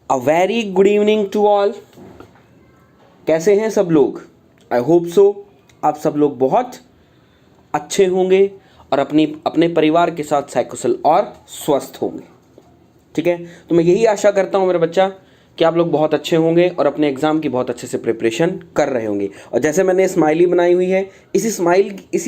A very good evening to all. कैसे हैं सब लोग? आई होप सो आप सब लोग बहुत अच्छे होंगे और अपने परिवार के साथ सकुशल और स्वस्थ होंगे। ठीक है, तो मैं यही आशा करता हूं मेरा बच्चा कि आप लोग बहुत अच्छे होंगे और अपने एग्ज़ाम की बहुत अच्छे से प्रिपरेशन कर रहे होंगे। और जैसे मैंने स्माइली बनाई हुई है, इसी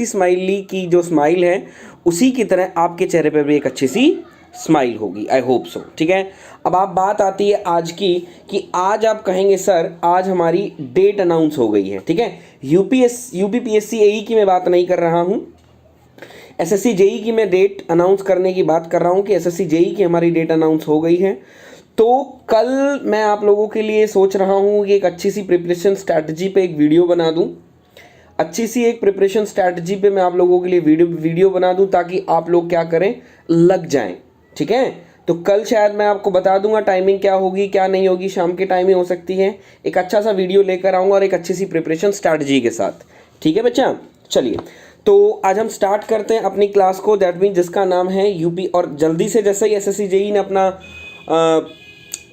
स्माइली की जो स्माइल है उसी की तरह आपके चेहरे पर भी एक अच्छी सी स्माइल होगी। आई होप सो। ठीक है, अब आप बात आती है आज की कि आज आप कहेंगे सर आज हमारी डेट अनाउंस हो गई है। ठीक है, यूपीपीएससी एई की मैं बात नहीं कर रहा हूँ, एसएससी जेई की मैं डेट अनाउंस करने की बात कर रहा हूँ कि एसएससी जेई की हमारी डेट अनाउंस हो गई है। तो कल मैं आप लोगों के लिए सोच रहा हूँ कि एक अच्छी सी प्रिपरेशन स्ट्रैटेजी पे एक वीडियो बना दूँ, अच्छी सी एक प्रिपरेशन स्ट्रैटेजी पे मैं आप लोगों के लिए वीडियो बना दूँ ताकि आप लोग क्या करें, लग जाएं। ठीक है, तो कल शायद मैं आपको बता दूंगा टाइमिंग क्या होगी क्या नहीं होगी, शाम की टाइमिंग हो सकती है। एक अच्छा सा वीडियो लेकर आऊँगा और एक अच्छी सी प्रिपरेशन स्ट्रैटेजी के साथ। ठीक है बच्चा, चलिए तो आज हम स्टार्ट करते हैं अपनी क्लास को, दैट मीन जिसका नाम है यूपी। और जल्दी से जैसे ही एसएससी जेई ने अपना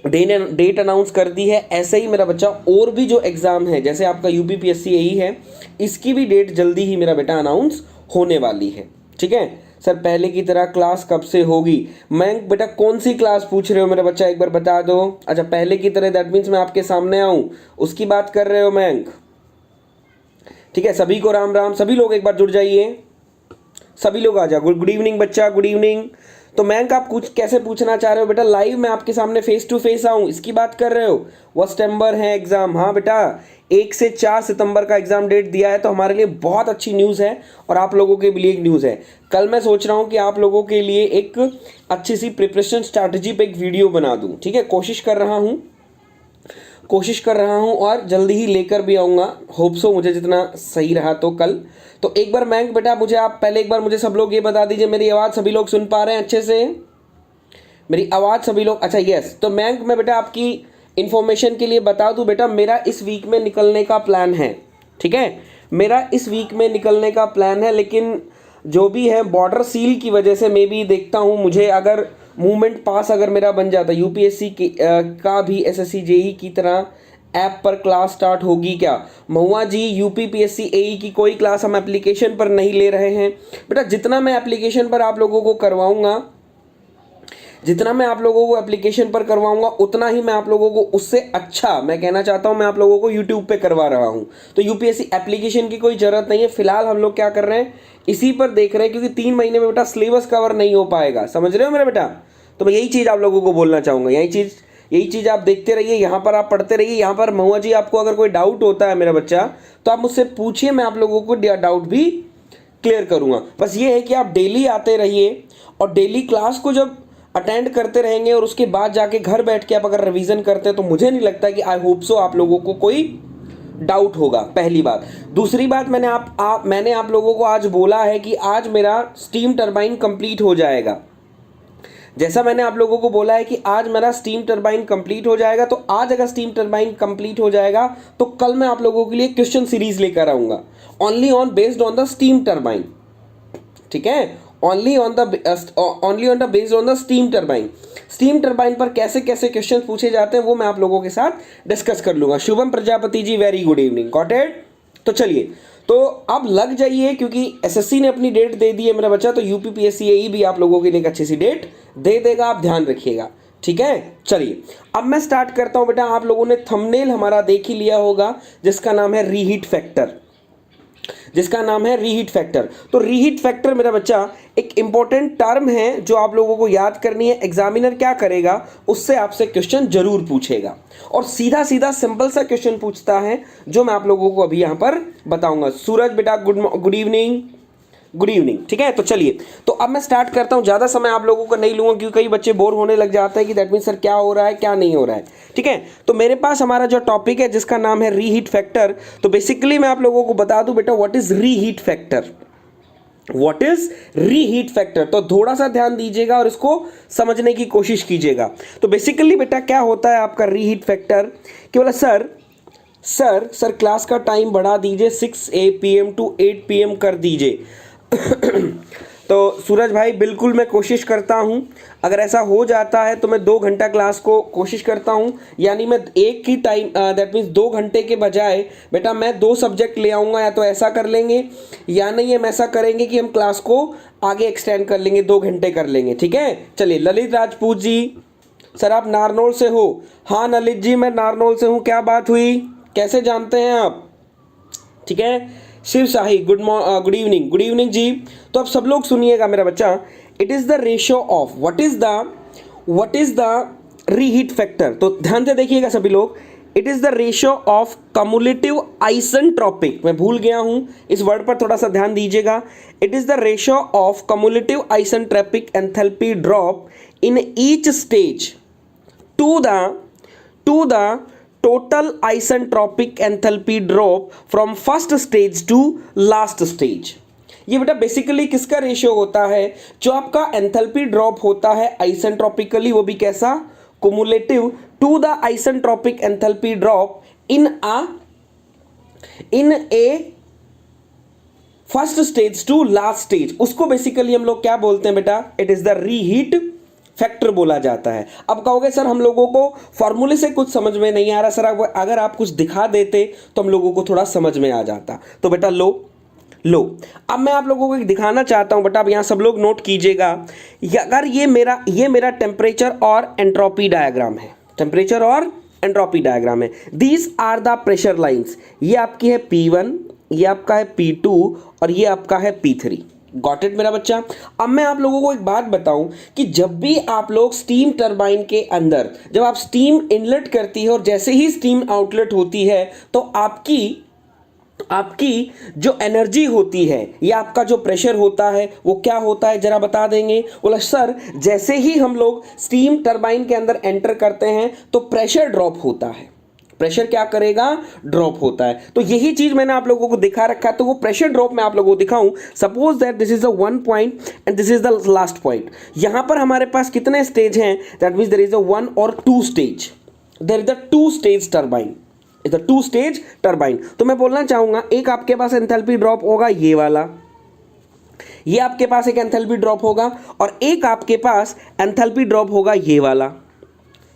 डेट अनाउंस कर दी है, ऐसे ही मेरा बच्चा और भी जो एग्ज़ाम है जैसे आपका यूपीपीएससी एई है, इसकी भी डेट जल्दी ही मेरा बेटा अनाउंस होने वाली है। ठीक है सर, पहले की तरह क्लास कब से होगी? मैं बेटा कौन सी क्लास पूछ रहे हो मेरा बच्चा, एक बार बता दो। अच्छा, पहले की तरह दैट मीन्स मैं आपके सामने आऊँ उसकी बात कर रहे हो मयंक? ठीक है, सभी को राम राम, सभी लोग एक बार जुड़ जाइए, सभी लोग आ जाओ। गुड इवनिंग बच्चा, गुड इवनिंग। तो मयंक आप कुछ कैसे पूछना चाह रहे हो बेटा? लाइव मैं आपके सामने फेस टू फेस आऊँ इसकी बात कर रहे हो? वो सितंबर है एग्ज़ाम। हाँ बेटा, 1 से 4 सितंबर का एग्ज़ाम डेट दिया है, तो हमारे लिए बहुत अच्छी न्यूज़ है और आप लोगों के लिए एक न्यूज़ है। कल मैं सोच रहा हूँ कि आप लोगों के लिए एक अच्छी सी प्रिपरेशन स्ट्रैटेजी पे एक वीडियो बना दूँ। ठीक है, कोशिश कर रहा हूँ और जल्दी ही लेकर भी आऊँगा। होप सो मुझे जितना सही रहा तो कल। तो एक बार मयंक बेटा मुझे आप पहले एक बार मुझे सब लोग ये बता दीजिए, मेरी आवाज़ सभी लोग सुन पा रहे हैं अच्छे से? मेरी आवाज़ सभी लोग? अच्छा यस। तो मयंक मैं बेटा आपकी इन्फॉर्मेशन के लिए बता दूं बेटा, मेरा इस वीक में निकलने का प्लान है। ठीक है, मेरा इस वीक में निकलने का प्लान है, लेकिन जो भी है बॉर्डर सील की वजह से मैं भी देखता हूँ, मुझे अगर मूवमेंट पास अगर मेरा बन जाता यूपीएससी का भी एसएससी जेई की तरह ऐप पर क्लास स्टार्ट होगी क्या? महुआ जी, यूपीपीएससी एई की कोई क्लास हम एप्लीकेशन पर नहीं ले रहे हैं बेटा। जितना मैं एप्लीकेशन पर आप लोगों को करवाऊंगा, जितना मैं आप लोगों को एप्लीकेशन पर करवाऊंगा उतना ही मैं आप लोगों को उससे अच्छा मैं कहना चाहता हूं, मैं आप लोगों को यूट्यूब पे करवा रहा हूं। तो यूपीएससी एप्लीकेशन की कोई ज़रूरत नहीं है। फिलहाल हम लोग क्या कर रहे हैं, इसी पर देख रहे हैं, क्योंकि 3 महीने में बेटा सिलेबस कवर नहीं हो पाएगा। समझ रहे हो मेरा बेटा? तो मैं यही चीज़ आप लोगों को बोलना चाहूँगा, यही चीज़ आप देखते रहिए, यहाँ पर आप पढ़ते रहिए। यहाँ पर महुआ जी आपको अगर कोई डाउट होता है मेरा बच्चा तो आप मुझसे पूछिए, मैं आप लोगों को डाउट भी क्लियर करूँगा। बस ये है कि आप डेली आते रहिए और डेली क्लास को जब अटेंड करते रहेंगे और उसके बाद जाके घर बैठ के आप अगर रिवीजन करते हैं तो मुझे नहीं लगता कि आई होप सो आप लोगों को कोई डाउट होगा। पहली बात। दूसरी बात, मैंने आप लोगों को आज बोला है कि आज मेरा स्टीम टरबाइन कंप्लीट हो जाएगा। जैसा मैंने आप लोगों को बोला है कि आज मेरा स्टीम टरबाइन कंप्लीट हो जाएगा, तो आज अगर स्टीम टरबाइन कंप्लीट हो जाएगा तो कल मैं आप लोगों के लिए क्वेश्चन सीरीज लेकर आऊँगा based on the steam turbine. ठीक है, only on the based on the steam turbine। Steam turbine पर कैसे कैसे क्वेश्चन पूछे जाते हैं वो मैं आप लोगों के साथ डिस्कस कर लूंगा। Shubham Prajapati ji, very good evening, got it. तो चलिए, तो अब लग जाइए, क्योंकि एसएससी ने अपनी डेट दे दी है मेरा बच्चा, तो यूपीपीएससी एई भी आप लोगों के लिए एक अच्छी सी डेट दे देगा, आप ध्यान रखिएगा। ठीक है, चलिए अब मैं स्टार्ट करता हूं बेटा। आप लोगों ने थंबनेल हमारा देख ही लिया होगा जिसका नाम है रीहीट फैक्टर। तो रीहीट फैक्टर मेरा बच्चा एक इंपॉर्टेंट टर्म है जो आप लोगों को याद करनी है। एग्जामिनर क्या करेगा, उससे आपसे क्वेश्चन जरूर पूछेगा और सीधा सीधा सिंपल सा क्वेश्चन पूछता है जो मैं आप लोगों को अभी यहां पर बताऊंगा। सूरज बेटा गुड इवनिंग। ठीक है, तो चलिए, तो अब मैं स्टार्ट करता हूं। ज़्यादा समय आप लोगों का नहीं लूंगा क्योंकि कई बच्चे बोर होने लग जाते हैं कि दैट मीन सर क्या हो रहा है क्या नहीं हो रहा है। ठीक है, तो मेरे पास हमारा जो टॉपिक है जिसका नाम है रीहीट फैक्टर। तो बेसिकली मैं आप लोगों को बता दूं बेटा व्हाट इज रीहीट फैक्टर। तो थोड़ा सा ध्यान दीजिएगा और इसको समझने की कोशिश कीजिएगा। तो बेसिकली बेटा क्या होता है आपका रीहीट फैक्टर कि बोला सर सर क्लास का टाइम बढ़ा दीजिए 6 PM टू 8 PM कर दीजिए। तो सूरज भाई बिल्कुल मैं कोशिश करता हूँ, अगर ऐसा हो जाता है तो मैं 2 घंटा क्लास को कोशिश करता हूँ, यानी मैं एक ही टाइम दैट मीन्स 2 घंटे के बजाय बेटा मैं 2 सब्जेक्ट ले आऊँगा, या तो ऐसा कर लेंगे या नहीं हम ऐसा करेंगे कि हम क्लास को आगे एक्सटेंड कर लेंगे, 2 घंटे कर लेंगे, ठीक है। चलिए ललित राजपूत जी, सर आप नारनौल से हो? हाँ ललित जी मैं नारनौल से हूँ, क्या बात हुई, कैसे जानते हैं आप? ठीक है। शिव शाही गुड इवनिंग जी। तो अब सब लोग सुनिएगा मेरा बच्चा, it is the ratio of what is the reheat factor. तो ध्यान से देखिएगा सभी लोग, it is the ratio of cumulative isentropic, मैं भूल गया हूं इस वर्ड पर थोड़ा सा ध्यान दीजिएगा। It is the ratio of cumulative isentropic enthalpy drop in each stage to the total isentropic enthalpy drop from first stage to last stage। ये बेटा बेसिकली किसका रेशियो होता है? जो आपका एंथैल्पी ड्रॉप होता है आइसेंट्रोपिकली, वो भी कैसा? Cumulative to the isentropic enthalpy drop in a first stage to last stage, उसको बेसिकली हम लोग क्या बोलते हैं बेटा? It is the reheat factor बोला जाता है। अब कहोगे सर हम लोगों को फॉर्मूले से कुछ समझ में नहीं आ रहा, सर अगर आप कुछ दिखा देते तो हम लोगों को थोड़ा समझ में आ जाता। तो बेटा लो अब मैं आप लोगों को एक दिखाना चाहता हूं बेटा, अब यहां सब लोग नोट कीजिएगा। अगर ये मेरा टेम्परेचर और एंट्रोपी डायग्राम है, टेम्परेचर और एंट्रोपी डायग्राम है, these are the pressure lines. ये आपकी है P1, ये आपका है P2 और ये आपका है P3। गॉट इट मेरा बच्चा। अब मैं आप लोगों को एक बात बताऊं कि जब भी आप लोग स्टीम टरबाइन के अंदर जब आप स्टीम इनलेट करती है और जैसे ही स्टीम आउटलेट होती है, तो आपकी जो एनर्जी होती है या आपका जो प्रेशर होता है वो क्या होता है जरा बता देंगे? बोला सर जैसे ही हम लोग स्टीम टरबाइन के अंदर एंटर करते हैं तो प्रेशर ड्रॉप होता है। प्रेशर क्या करेगा? ड्रॉप होता है। तो यही चीज मैंने आप लोगों को दिखा रखा है, तो वो प्रेशर ड्रॉप मैं आप लोगों को दिखाऊं। Suppose that this is the 1 point and this is the last point. यहां पर हमारे पास कितने स्टेज हैं? That means there is a 1 और 2 stage, there is the 2 stage turbine, is the 2 stage turbine. तो मैं बोलना चाहूंगा एक आपके पास एंथैल्पी ड्रॉप होगा ये वाला, ये आपके पास एक एंथैल्पी ड्रॉप होगा, और एक आपके पास एंथैल्पी ड्रॉप होगा ये वाला,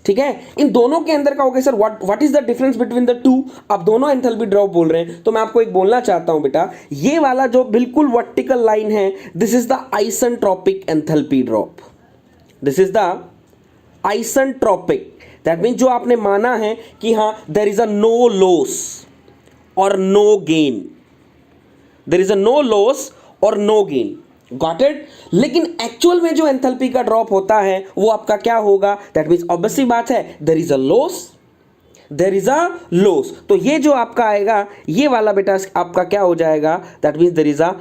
ठीक है। इन दोनों के अंदर का होगा sir what is the difference between the two? आप दोनों एंथैल्पी ड्रॉप बोल रहे हैं, तो मैं आपको एक बोलना चाहता हूं बेटा, ये वाला जो बिल्कुल वर्टिकल लाइन है, this is the isentropic enthalpy drop, this is the isentropic. That mean जो आपने माना है कि हाँ there is a no loss और no gain, there is a no loss और नो गेन, गॉट इट। लेकिन एक्चुअल में जो एंथैल्पी का ड्रॉप होता है वो आपका क्या होगा? दैट मीन्स ऑब्वियसली बात है there is a loss, there is a loss. तो ये जो आपका आएगा ये वाला बेटा आपका क्या हो जाएगा? That means there is a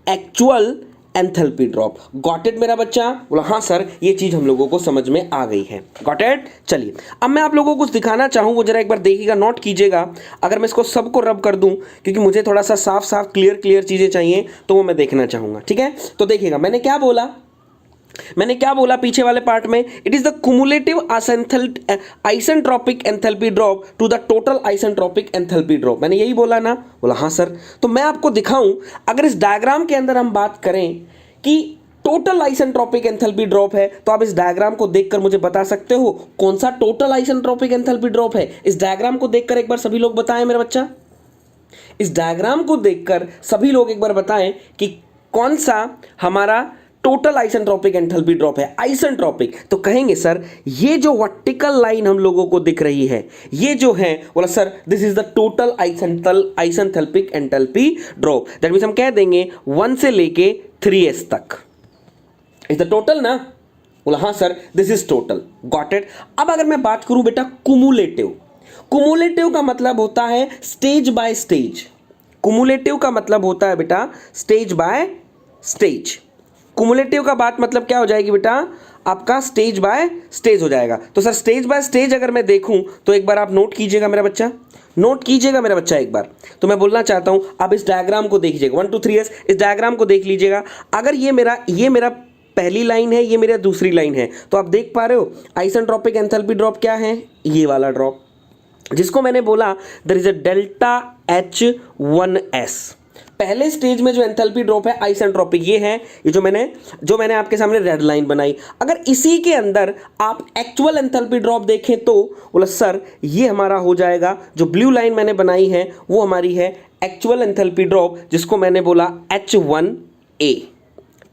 actual enthalpy drop. Got it मेरा बच्चा? बोला हाँ सर ये चीज हम लोगों को समझ में आ गई है। Got it. चलिए अब मैं आप लोगों को कुछ दिखाना चाहूँ, वो जरा एक बार देखिएगा, नोट कीजिएगा। अगर मैं इसको सबको रब कर दूं, क्योंकि मुझे थोड़ा सा साफ साफ क्लियर चीजें चाहिए, तो वो मैं देखना चाहूंगा, ठीक है। तो देखिएगा मैंने क्या बोला पीछे वाले पार्ट में, it is the cumulative isentropic enthalpy drop to the total isentropic enthalpy drop. मैंने यही बोला ना? बोला हाँ सर। तो मैं आपको दिखाऊं, अगर इस डायग्राम के अंदर हम बात करें कि टोटल आइसेंट्रोपिक एंथैल्पी ड्रॉप है, तो आप इस डायग्राम को देखकर मुझे बता सकते हो कौन सा टोटल आइसेंट्रोपिक एंथैल्पी ड्रॉप है? इस डायग्राम को देखकर एक बार सभी लोग बताएं मेरा बच्चा, इस डायग्राम को देखकर सभी लोग एक बार बताएं कि कौन सा हमारा टोटल आइसेंट्रोपिक एंथैल्पी ड्रॉप है। आइसेंट्रोपिक तो कहेंगे सर ये जो वर्टिकल लाइन हम लोगों को दिख रही है ये जो है, बोला sir this is the total isenthalpic enthalpy drop. That means हम कह देंगे 1 से लेके 3s तक इज द टोटल ना? बोला हाँ sir this is total. Got it. अब अगर मैं बात करूं बेटा कुमुलेटिव, कुमुलेटिव का मतलब होता है स्टेज बाय स्टेज। कुमुलेटिव का मतलब होता है बेटा स्टेज बाय स्टेज। कुमुलेटिव का बात मतलब क्या हो जाएगी बेटा? आपका स्टेज बाय स्टेज हो जाएगा। तो सर स्टेज बाय स्टेज अगर मैं देखूं तो एक बार आप नोट कीजिएगा मेरा बच्चा, नोट कीजिएगा मेरा बच्चा एक बार। तो मैं बोलना चाहता हूं आप इस डायग्राम को देखिएगा, 1 2 3s इस डायग्राम को देख लीजिएगा। अगर ये मेरा पहली लाइन है, ये मेरा दूसरी लाइन है, तो आप देख पा रहे हो आइसेंट्रोपिक एंथैल्पी ड्रॉप क्या है? ये वाला ड्रॉप। जिसको मैंने बोला there is a delta H1S। पहले स्टेज में जो एंथैल्पी ड्रॉप है आइसेंट्रोपिक, ये है, ये जो मैंने आपके सामने रेड लाइन बनाई। अगर इसी के अंदर आप एक्चुअल एंथैल्पी ड्रॉप देखें तो बोला सर ये हमारा हो जाएगा, जो ब्लू लाइन मैंने बनाई है वो हमारी है एक्चुअल एंथैल्पी ड्रॉप, जिसको मैंने बोला H1A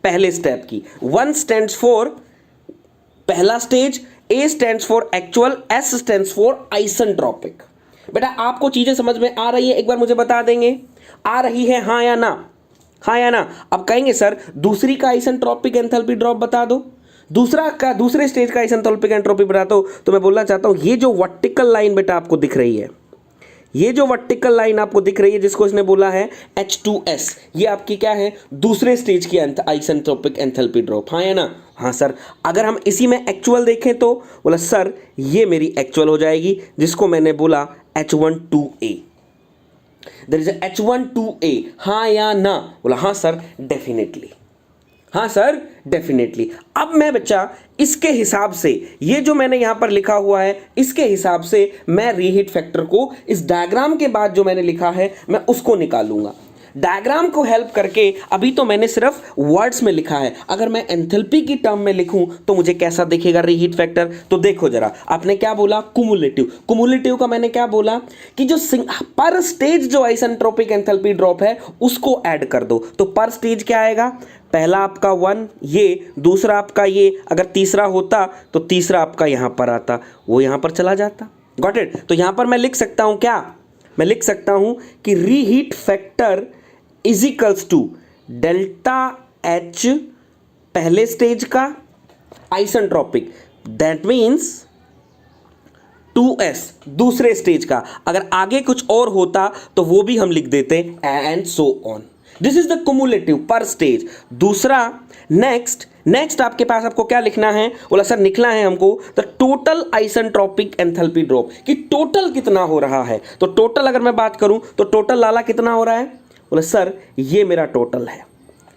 पहले स्टेप की। 1 स्टैंड्स फॉर पहला stage, A stands for actual, S stands for isentropic. बेटा आपको चीजें समझ में आ रही है, एक बार मुझे बता देंगे आ रही है, हाँ या ना, हाँ या ना। अब कहेंगे सर दूसरी का आइसेंट्रोपिक एंथैल्पी ड्रॉप बता दो, दूसरे स्टेज का आइसेंट्रोपिक एंट्रोपी बता दो। तो मैं बोलना चाहता हूं ये जो वर्टिकल लाइन बेटा आपको दिख रही है, ये जो वर्टिकल लाइन आपको दिख रही है जिसको इसने बोला है H2S, ये आपकी क्या है, दूसरे स्टेज की आइसेंट्रोपिक एंथैल्पी ड्रॉप, हाँ या ना। हाँ सर। अगर हम इसी में एक्चुअल देखें तो बोला सर ये मेरी एक्चुअल हो जाएगी, जिसको मैंने बोला H12A। देयर इज H12A, हाँ या ना। बोला हाँ सर डेफिनेटली, हाँ सर डेफिनेटली। अब मैं बच्चा इसके हिसाब से, ये जो मैंने यहां पर लिखा हुआ है इसके हिसाब से मैं रीहीट फैक्टर को इस डायग्राम के बाद जो मैंने लिखा है मैं उसको निकालूंगा। डायग्राम को हेल्प करके अभी तो मैंने सिर्फ वर्ड्स में लिखा है, अगर मैं एंथैल्पी की टर्म में लिखूं तो मुझे कैसा दिखेगा रीहीट फैक्टर। तो देखो जरा, आपने क्या बोला कुमुलेटिव, कुमुलेटिव का मैंने क्या बोला कि जो पर स्टेज जो आइसेंट्रोपिक एंथैल्पी ड्रॉप है उसको ऐड कर दो। तो पर स्टेज क्या आएगा, पहला आपका 1, ये दूसरा आपका ये, अगर तीसरा होता तो तीसरा आपका यहां पर आता, वो यहां पर चला जाता। Got it. तो यहां पर मैं लिख सकता हूं क्या, मैं लिख सकता हूं कि reheat factor is equals to delta H पहले स्टेज का आइसेंट्रोपिक, दैट मीन्स 2S दूसरे स्टेज का। अगर आगे कुछ और होता तो वो भी हम लिख देते and so on. This is the cumulative पर स्टेज। दूसरा नेक्स्ट आपके पास आपको क्या लिखना है, बोला सर लिखना है हमको the total isentropic enthalpy drop, कि टोटल कितना हो रहा है। तो टोटल अगर मैं बात करूं तो टोटल लाला कितना हो रहा है, बोला सर ये मेरा टोटल है,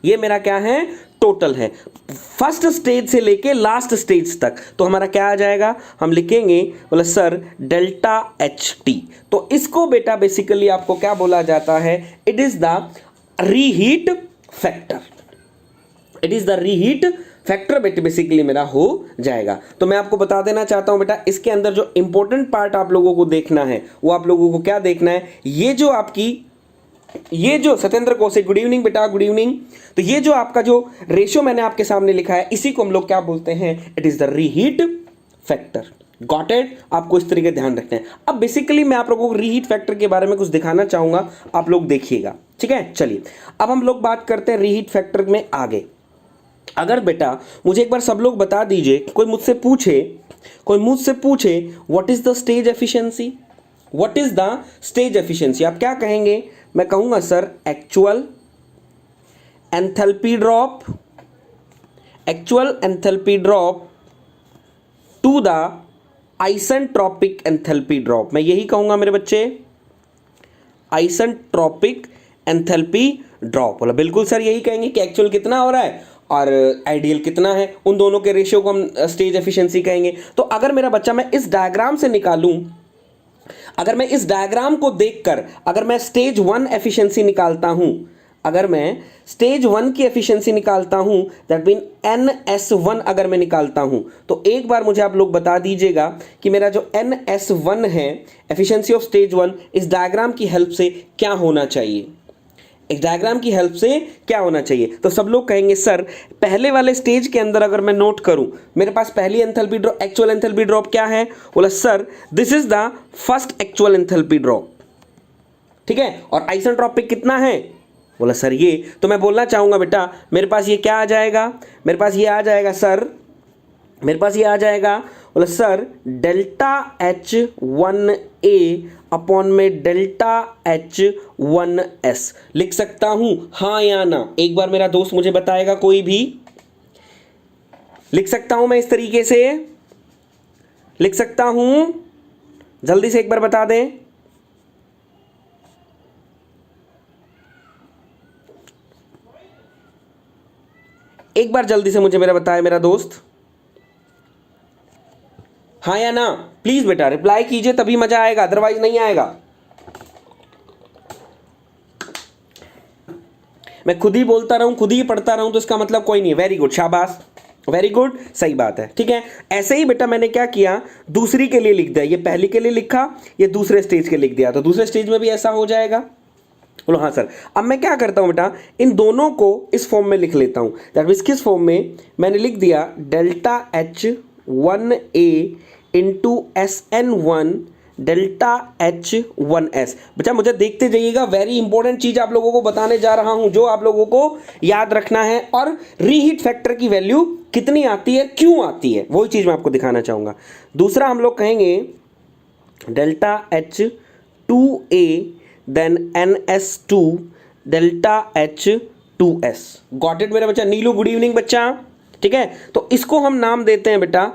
ये मेरा क्या है, टोटल है, फर्स्ट स्टेज से लेके लास्ट स्टेज तक। तो हमारा क्या आ जाएगा, हम लिखेंगे बोला सर डेल्टा HT। तो इसको बेटा बेसिकली आपको क्या बोला जाता है, it is the reheat factor, it is the reheat factor basically मेरा हो जाएगा। तो मैं आपको बता देना चाहता हूं बेटा इसके अंदर जो इंपॉर्टेंट पार्ट आप लोगों को देखना है वो आप लोगों को क्या देखना है, ये जो सत्येंद्र कौशिक, गुड इवनिंग बेटा, गुड इवनिंग। तो ये जो आपका जो रेशियो मैंने आपके सामने लिखा है इसी को हम लोग क्या बोलते हैं, it is the reheat factor. Got it. आपको इस तरीके ध्यान रखना है। अब बेसिकली मैं आप लोगों को रीहीट फैक्टर के बारे में कुछ दिखाना चाहूंगा, आप लोग देखिएगा, ठीक है। चलिए अब हम लोग बात करते हैं रीहीट फैक्टर में आगे। अगर बेटा मुझे एक बार सब लोग बता दीजिए, कोई मुझसे पूछे what is the stage efficiency, what is the stage efficiency, आप क्या कहेंगे, मैं कहूंगा sir actual enthalpy drop to the isentropic enthalpy drop. मैं यही कहूंगा मेरे बच्चे, आइसेंट्रोपिक एंथैल्पी ड्रॉप। बोला बिल्कुल सर यही कहेंगे कि एक्चुअल कितना हो रहा है और आइडियल कितना है, उन दोनों के रेशियो को हम स्टेज एफिशिएंसी कहेंगे। तो अगर मेरा बच्चा मैं इस डायग्राम से निकालूं, अगर मैं इस डायग्राम को देखकर अगर मैं स्टेज 1 एफिशिएंसी निकालता हूं, अगर मैं स्टेज 1 की एफिशिएंसी निकालता हूं, दैट मीन NS1 अगर मैं निकालता हूं, तो एक बार मुझे आप लोग बता दीजिएगा कि मेरा जो NS1 है, एफिशिएंसी ऑफ स्टेज 1, इस डायग्राम की हेल्प से क्या होना चाहिए, इस डायग्राम की हेल्प से क्या होना चाहिए। तो सब लोग कहेंगे सर पहले वाले स्टेज के अंदर अगर मैं नोट करूं, मेरे पास पहली enthalpy drop, actual enthalpy drop क्या है, बोला sir this is the first actual enthalpy drop, ठीक है। और आइसेंट्रोपिक कितना है, बोला सर ये। तो मैं बोलना चाहूंगा बेटा मेरे पास ये क्या आ जाएगा, मेरे पास ये आ जाएगा सर, मेरे पास ये आ जाएगा, बोला सर डेल्टा H1A अपॉन में डेल्टा H1S। लिख सकता हूं हाँ या ना, एक बार मेरा दोस्त मुझे बताएगा, कोई भी लिख सकता हूं मैं इस तरीके से लिख सकता हूं, जल्दी से एक बार बता दें। एक बार जल्दी से मुझे मेरा बताए मेरा दोस्त, हाँ या ना? प्लीज बेटा रिप्लाई कीजिए, तभी मजा आएगा, अदरवाइज नहीं आएगा। मैं खुद ही बोलता रहूं, खुद ही पढ़ता रहूं तो इसका मतलब कोई नहीं है। वेरी गुड, शाबाश, वेरी गुड, सही बात है। ठीक है, ऐसे ही बेटा मैंने क्या किया, दूसरी के लिए लिख दिया, ये पहली के लिए लिखा, ये दूसरे स्टेज के लिख दिया, तो दूसरे स्टेज में भी ऐसा हो जाएगा। बोलो हाँ सर। अब मैं क्या करता हूं बेटा, इन दोनों को इस फॉर्म में लिख लेता हूं। दैट मीन्स किस फॉर्म में, मैंने लिख दिया delta H1A into SN1 delta H1S। बच्चा मुझे देखते जाइएगा, वेरी इंपॉर्टेंट चीज आप लोगों को बताने जा रहा हूं जो आप लोगों को याद रखना है, और रीहीट फैक्टर की वैल्यू कितनी आती है, क्यों आती है, वही चीज मैं आपको दिखाना चाहूंगा। दूसरा हम लोग कहेंगे delta H2A then NS2 delta H2S। Got it मेरा बच्चा? नीलू गुड इवनिंग बच्चा। ठीक है, तो इसको हम नाम देते हैं बेटा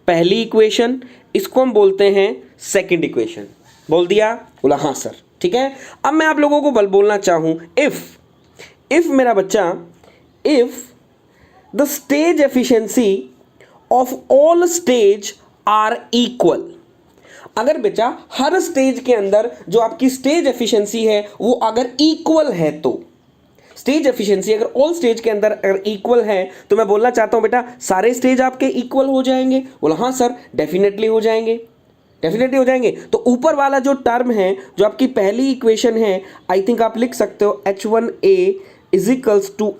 पहली इक्वेशन, इसको हम बोलते हैं सेकंड इक्वेशन। बोल दिया? बोला हाँ सर। ठीक है, अब मैं आप लोगों को बोलना चाहूं, इफ मेरा बच्चा, if the stage efficiency of all stage are equal, अगर बेटा हर स्टेज के अंदर जो आपकी स्टेज एफिशिएंसी है वो अगर इक्वल है, तो स्टेज एफिशिएंसी अगर ऑल स्टेज के अंदर अगर इक्वल है, तो मैं बोलना चाहता हूं बेटा सारे स्टेज आपके इक्वल हो जाएंगे। बोला हाँ सर, डेफिनेटली हो जाएंगे, डेफिनेटली हो जाएंगे। तो ऊपर वाला जो टर्म है, जो आपकी पहली इक्वेशन है, आई थिंक आप लिख सकते हो H1A is equals to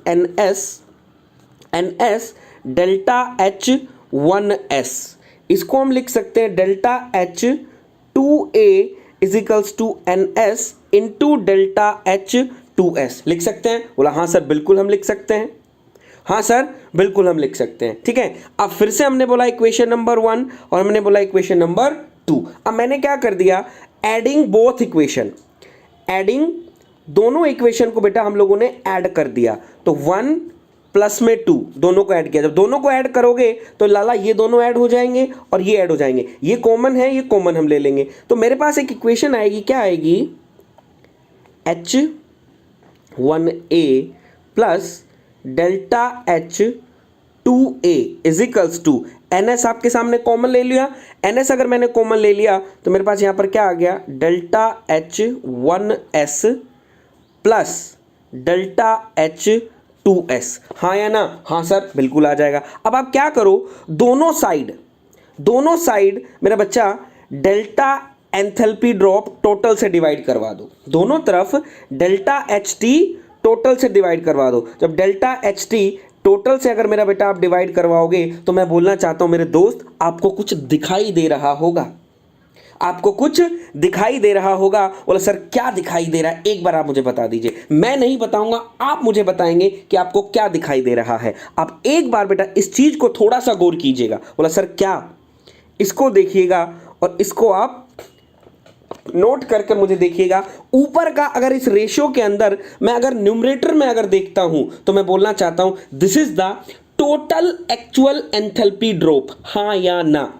NS delta H1S। इसको हम लिख सकते हैं delta H2A is equals to NS into delta H2S। लिख सकते हैं? बोला हाँ सर, बिल्कुल हम लिख सकते हैं। हाँ सर, बिल्कुल हम लिख सकते हैं। ठीक है, अब फिर से हमने बोला इक्वेशन नंबर 1 और हमने बोला इक्वेशन नंबर 2। अब मैंने क्या कर दिया, एडिंग बोथ इक्वेशन, एडिंग दोनों इक्वेशन को बेटा हम लोगों ने ऐड कर दिया, तो 1 प्लस में 2 दोनों को ऐड किया। जब दोनों को ऐड करोगे तो लाला ये दोनों ऐड हो जाएंगे और ये ऐड हो जाएंगे, ये कॉमन है, ये कॉमन हम ले लेंगे, तो मेरे पास एक इक्वेशन आएगी, क्या आएगी, H1A plus delta H2A is equals to NS। आपके सामने कॉमन ले लिया, NS अगर मैंने कॉमन ले लिया तो मेरे पास यहां पर क्या आ गया, delta H1S plus delta H2S। हाँ या ना? हाँ सर, बिल्कुल आ जाएगा। अब आप क्या करो, दोनों साइड मेरा बच्चा डेल्टा एंथैल्पी ड्रॉप टोटल से डिवाइड करवा दो, दोनों तरफ डेल्टा HT टोटल से डिवाइड करवा दो। जब डेल्टा HT टोटल से अगर मेरा बेटा आप डिवाइड करवाओगे, तो मैं बोलना चाहता हूं मेरे दोस्त, आपको कुछ दिखाई दे रहा होगा, आपको कुछ दिखाई दे रहा होगा। बोला सर क्या दिखाई दे रहा है, एक बार आप मुझे बता दीजिए। मैं नहीं बताऊंगा, आप मुझे बताएंगे कि आपको क्या दिखाई दे रहा है। आप एक बार बेटा इस चीज को थोड़ा सा गौर कीजिएगा। बोला सर क्या, इसको देखिएगा और इसको आप नोट करके मुझे देखिएगा। ऊपर का अगर इस रेशियो के अंदर मैं अगर न्यूमरेटर में अगर देखता हूं, तो मैं बोलना चाहता हूं this is the total actual enthalpy drop, हाँ या ना?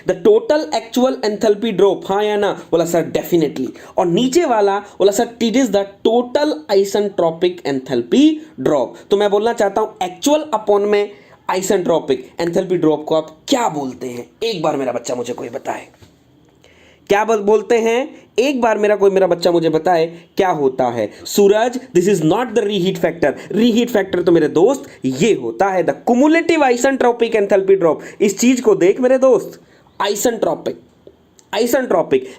The total actual enthalpy drop, हाँ या ना? बोला सर डेफिनेटली। और नीचे वाला बोला sir it is the total isentropic enthalpy drop. तो मैं बोलना चाहता हूं एक्चुअल अपॉन में आइसेंट्रोपिक एंथैल्पी ड्रॉप को आप क्या बोलते हैं, एक बार मेरा बच्चा मुझे कोई बताए, क्या बोलते हैं? एक बार मेरा बच्चा मुझे बताए क्या होता है। Suraj, this is not the reheat factor. Reheat factor तो मेरे दोस्त ये होता है the cumulative isentropic enthalpy drop. इस चीज को देख मेरे दोस्त, आइसेंट्रोपिक,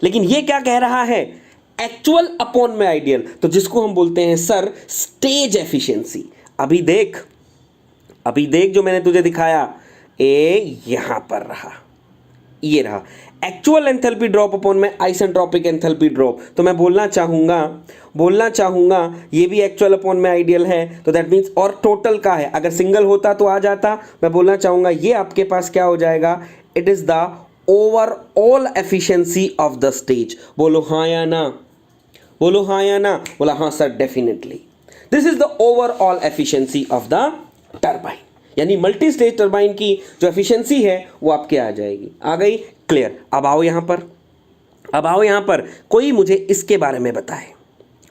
लेकिन ये क्या कह रहा है, एक्चुअल अपॉन में आइडियल, तो जिसको हम बोलते हैं सर स्टेज एफिशिएंसी। अभी देख जो मैंने तुझे दिखाया, यहां पर रहा, ये रहा एक्चुअल एंथैल्पी ड्रॉप अपॉन में आइसेंट्रोपिक एंथैल्पी ड्रॉप। तो मैं बोलना चाहूंगा ये भी एक्चुअल अपॉन में आइडियल है, तो दैट मींस, और टोटल का है, अगर सिंगल होता तो आ जाता। मैं बोलना चाहूंगा ये आपके पास क्या हो जाएगा, it is the overall efficiency of the stage. बोलो हाँ या ना? बोलो हाँ या ना? बोला हाँ sir definitely, this is the overall efficiency of the turbine, यानी मल्टी स्टेज टरबाइन की जो एफिशिएंसी है वो आपके आ जाएगी। आ गई? क्लियर। अब आओ यहां पर, कोई मुझे इसके बारे में बताए,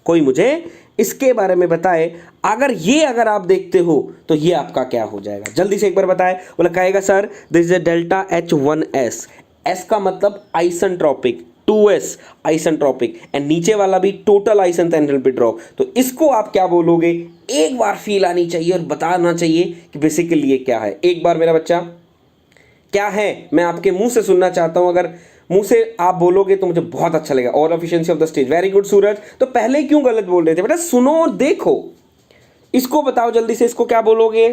कोई मुझे इसके बारे में बताए। अगर आप देखते हो तो ये आपका क्या हो जाएगा, जल्दी से एक बार बताए। बोला कहेगा sir this is a delta H1S, S का मतलब आइसेंट्रोपिक, 2S आइसेंट्रोपिक, एंड नीचे वाला भी टोटल आइसेंथेल्पी ड्रॉप। तो इसको आप क्या बोलोगे, एक बार फील आनी चाहिए और बताना चाहिए कि बेसिकली ये क्या है। एक बार मेरा बच्चा क्या है मैं आपके मुंह से सुनना चाहता हूं, अगर मुंह से आप बोलोगे तो मुझे बहुत अच्छा लगेगा। All efficiency of the stage, very good Suraj. तो पहले क्यों गलत बोल रहे थे बेटा, सुनो और देखो, इसको बताओ जल्दी से, इसको क्या बोलोगे,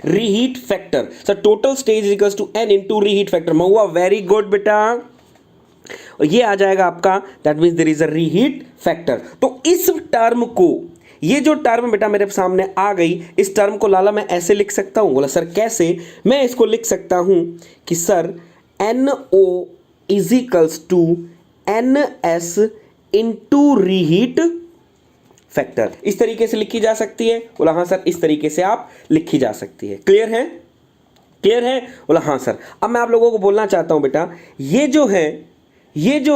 reheat factor. Sir total stage equals to n into reheat factor. Mahua very good बेटा, और ये आ जाएगा आपका, that means there is a reheat factor. तो इस टर्म को, ये जो टर्म बेटा मेरे सामने आ गई, इस टर्म को लाला मैं ऐसे लिख सकता हूं। बोला सर कैसे, मैं इसको लिख सकता हूं कि sir NO is equals to NS into reheat factor. इस तरीके से लिखी जा सकती है। बोला हाँ सर, इस तरीके से आप लिखी जा सकती है। क्लियर है, क्लियर है? बोला हाँ सर। अब मैं आप लोगों को बोलना चाहता हूं बेटा, ये जो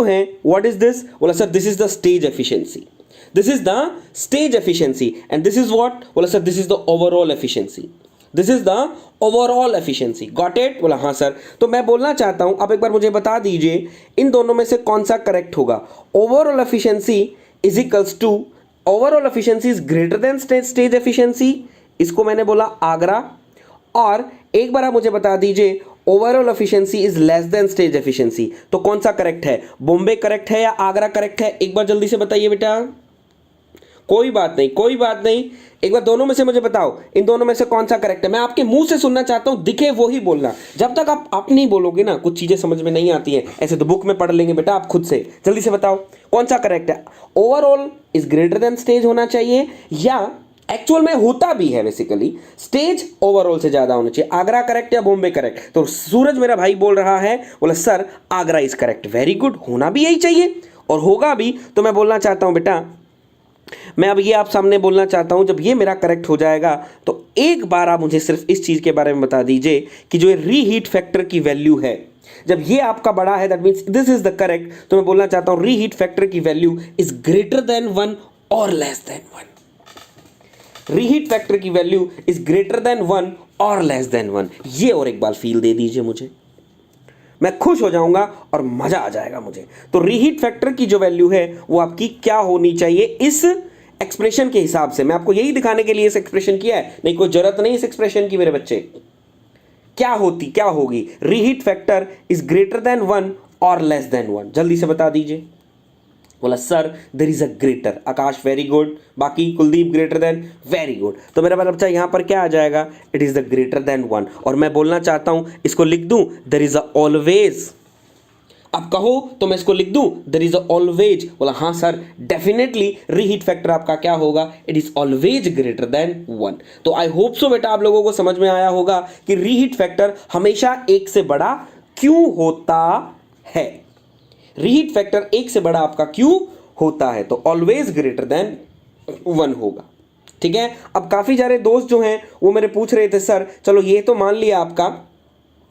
है व्हाट इज दिस? बोला sir this is the stage efficiency, this is the stage efficiency, and this is what? बोला sir this is the overall efficiency, this is the overall efficiency. Got it? बोला हाँ sir. तो मैं बोलना चाहता हूं, आप एक बार मुझे बता दीजिए इन दोनों में से कौन सा करेक्ट होगा। Overall efficiency is equals to, overall efficiency is greater than stage efficiency, इसको मैंने बोला आगरा। और एक बार आप मुझे बता दीजिए overall efficiency is less than stage efficiency. तो कौन सा करेक्ट है, बॉम्बे करेक्ट है या आगरा करेक्ट है? एक बार जल्दी से बताइए बेटा। कोई बात नहीं, कोई बात नहीं, एक बार दोनों में से मुझे बताओ, इन दोनों में से कौन सा करेक्ट है। मैं आपके मुंह से सुनना चाहता हूं, दिखे वो ही बोलना। जब तक आप नहीं बोलोगे ना, कुछ चीजें समझ में नहीं आती हैं। ऐसे तो बुक में पढ़ लेंगे बेटा आप खुद से। जल्दी से बताओ कौन सा करेक्ट है। Overall is greater than stage होना चाहिए, या एक्चुअल में होता भी है बेसिकली स्टेज ओवरऑल से ज्यादा होना चाहिए। आगरा करेक्ट या बॉम्बे करेक्ट? तो सूरज मेरा भाई बोल रहा है, बोला sir Agra is correct. Very good, होना भी यही चाहिए और होगा भी। तो मैं बोलना चाहता हूं बेटा, मैं अब ये आप सामने बोलना चाहता हूं, जब ये मेरा करेक्ट हो जाएगा तो एक बार आप मुझे सिर्फ इस चीज के बारे में बता दीजिए कि जो ये रीहीट फैक्टर की वैल्यू है, जब ये आपका बड़ा है that means this is the correct. तो मैं बोलना चाहता हूं रीहीट फैक्टर की वैल्यू इज ग्रेटर देन 1 और लेस देन 1। रीहीट फैक्टर की वैल्यू इज ग्रेटर देन 1 और लेस देन 1। ये और एक बार फील दे दीजिए मुझे, मैं खुश हो जाऊंगा और मजा आ जाएगा मुझे। तो रीहीट फैक्टर की जो वैल्यू है वो आपकी क्या होनी चाहिए इस एक्सप्रेशन के हिसाब से। मैं आपको यही दिखाने के लिए इस एक्सप्रेशन किया है, नहीं कोई जरूरत नहीं इस एक्सप्रेशन की मेरे बच्चे। क्या होगी? Reheat factor is greater than 1 और लेस देन 1। जल्दी से बता दीजिए। बोला sir there is a greater. Akash very good, बाकी Kuldeep greater than, very good. तो मेरा बच्चा यहां पर क्या आ जाएगा, it is the greater than 1। और मैं बोलना चाहता हूं, इसको लिख दूं देयर इज अ ऑलवेज। अब कहो तो मैं इसको लिख दूं देयर इज अ ऑलवेज। बोला हाँ सर डेफिनेटली रीहीट फैक्टर आपका क्या होगा, it is always greater than 1। तो आई होप सो बेटा आप लोगों को समझ में आया होगा कि रीहीट फैक्टर हमेशा एक से बड़ा क्यों होता है। रीहीट फैक्टर एक से बड़ा आपका क्यों होता है, तो ऑलवेज ग्रेटर देन 1 होगा। ठीक है। अब काफी सारे दोस्त जो हैं वो मेरे पूछ रहे थे सर चलो ये तो मान लिया आपका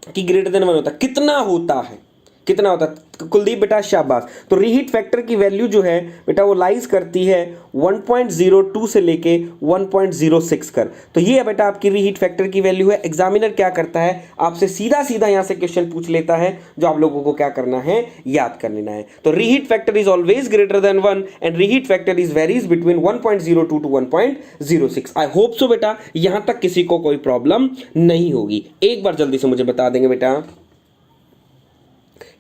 कि ग्रेटर देन 1 होता, कितना होता है, कितना होता है? कुलदीप बेटा शाबाश। तो रीहीट फैक्टर की वैल्यू जो है बेटा वो लाइज करती है 1.02 से लेके 1.06 कर। तो ये है बेटा आपकी रीहीट फैक्टर की वैल्यू है। एग्जामिनर क्या करता है, आपसे सीधा सीधा यहां से क्वेश्चन पूछ लेता है, जो आप लोगों को क्या करना है, याद कर लेना है। तो reheat factor is always greater than 1 and reheat factor is varies between 1.02 to 1.06। I hope so बेटा यहां तक किसी को कोई प्रॉब्लम नहीं होगी। एक बार जल्दी से मुझे बता देंगे बेटा,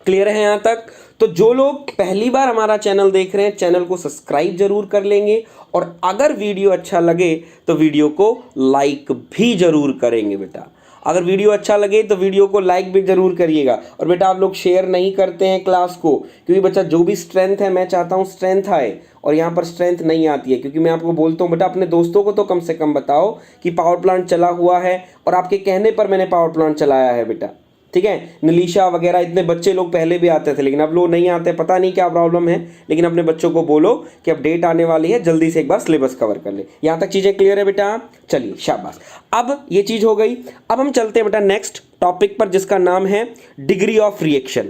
क्लियर है यहां तक? तो जो लोग पहली बार हमारा चैनल देख रहे हैं चैनल को सब्सक्राइब जरूर कर लेंगे, और अगर वीडियो अच्छा लगे तो वीडियो को लाइक भी जरूर करेंगे बेटा। अगर वीडियो अच्छा लगे तो वीडियो को लाइक भी जरूर करिएगा। और बेटा आप लोग शेयर नहीं करते हैं क्लास को, क्योंकि बच्चा जो भी स्ट्रेंथ है मैं चाहता हूँ स्ट्रेंथ आए, और यहाँ पर स्ट्रेंथ नहीं आती है। क्योंकि मैं आपको बोलता हूँ बेटा अपने दोस्तों को तो कम से कम बताओ कि पावर प्लांट चला हुआ है, और आपके कहने पर मैंने पावर प्लांट चलाया है बेटा। ठीक है, निलीशा वगैरह इतने बच्चे लोग पहले भी आते थे, लेकिन अब लोग नहीं आते, पता नहीं क्या प्रॉब्लम है। लेकिन अपने बच्चों को बोलो कि अब डेट आने वाली है, जल्दी से एक बार सिलेबस कवर कर ले। यहाँ तक चीज़ें क्लियर है बेटा? चलिए शाबाश। अब ये चीज़ हो गई। अब हम चलते हैं बेटा नेक्स्ट टॉपिक पर, जिसका नाम है डिग्री ऑफ रिएक्शन।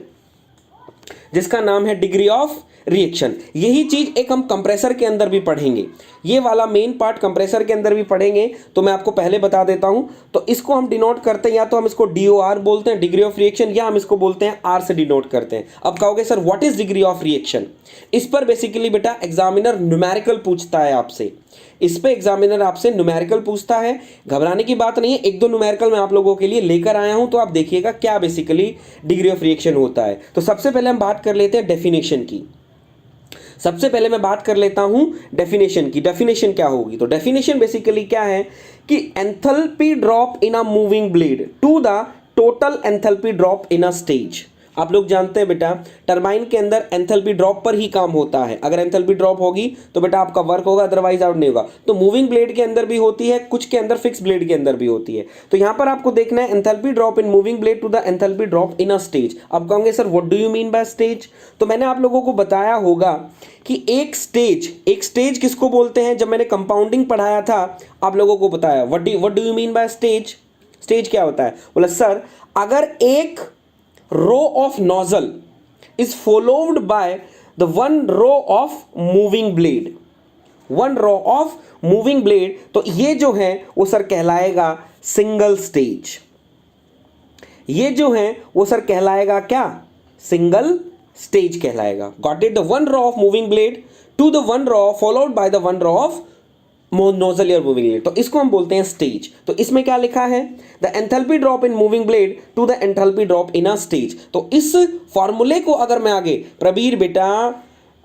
जिसका नाम है डिग्री ऑफ रिएक्शन। यही चीज एक हम कंप्रेसर के अंदर भी पढ़ेंगे, ये वाला मेन पार्ट कंप्रेसर के अंदर भी पढ़ेंगे, तो मैं आपको पहले बता देता हूं। तो इसको हम डिनोट करते हैं, या तो हम इसको DOR बोलते हैं, डिग्री ऑफ रिएक्शन, या हम इसको बोलते हैं R से डिनोट करते हैं। अब कहोगे sir what is degree of reaction? इस पर बेसिकली बेटा एग्जामिनर न्यूमेरिकल पूछता है आपसे, इस पे एग्जामिनर आपसे न्यूमेरिकल पूछता है। घबराने की बात नहीं है, एक दो न्यूमेरिकल मैं आप लोगों के लिए लेकर आया हूं, तो आप देखिएगा क्या बेसिकली डिग्री ऑफ रिएक्शन होता है। तो सबसे पहले हम बात कर लेते हैं डेफिनेशन की। सबसे पहले मैं बात कर लेता हूं डेफिनेशन की। डेफिनेशन क्या होगी? तो डेफिनेशन बेसिकली क्या है कि enthalpy drop in a moving blade to the total enthalpy drop in a stage. आप लोग जानते हैं बेटा टरबाइन के अंदर एंथैल्पी ड्रॉप पर ही काम होता है। अगर एंथैल्पी ड्रॉप होगी तो बेटा आपका वर्क होगा, अदरवाइज आउट नहीं होगा। तो मूविंग ब्लेड के अंदर भी होती है, कुछ के अंदर फिक्स ब्लेड के अंदर भी होती है। तो यहां पर आपको देखना है enthalpy drop in moving blade to the enthalpy drop in a stage. आप कहोगे sir what do you mean by stage? तो मैंने आप लोगों को बताया होगा कि एक स्टेज किसको बोलते हैं। जब मैंने कंपाउंडिंग पढ़ाया था आप लोगों को बताया what do you mean by stage? Stage क्या होता है? बोला सर अगर एक row of nozzle is followed by the one row of moving blade, one row of moving blade, तो ये जो है वो सर कहलाएगा सिंगल स्टेज। ये जो है वो सर कहलाएगा क्या? सिंगल स्टेज कहलाएगा। Got it? The one row of moving blade to the one row followed by the one row of nozzle या मूविंग ब्लेड, तो इसको हम बोलते हैं स्टेज। तो इसमें क्या लिखा है? The enthalpy drop in moving blade to the enthalpy drop in a stage. तो इस फॉर्मूले को अगर मैं आगे प्रबीर बेटा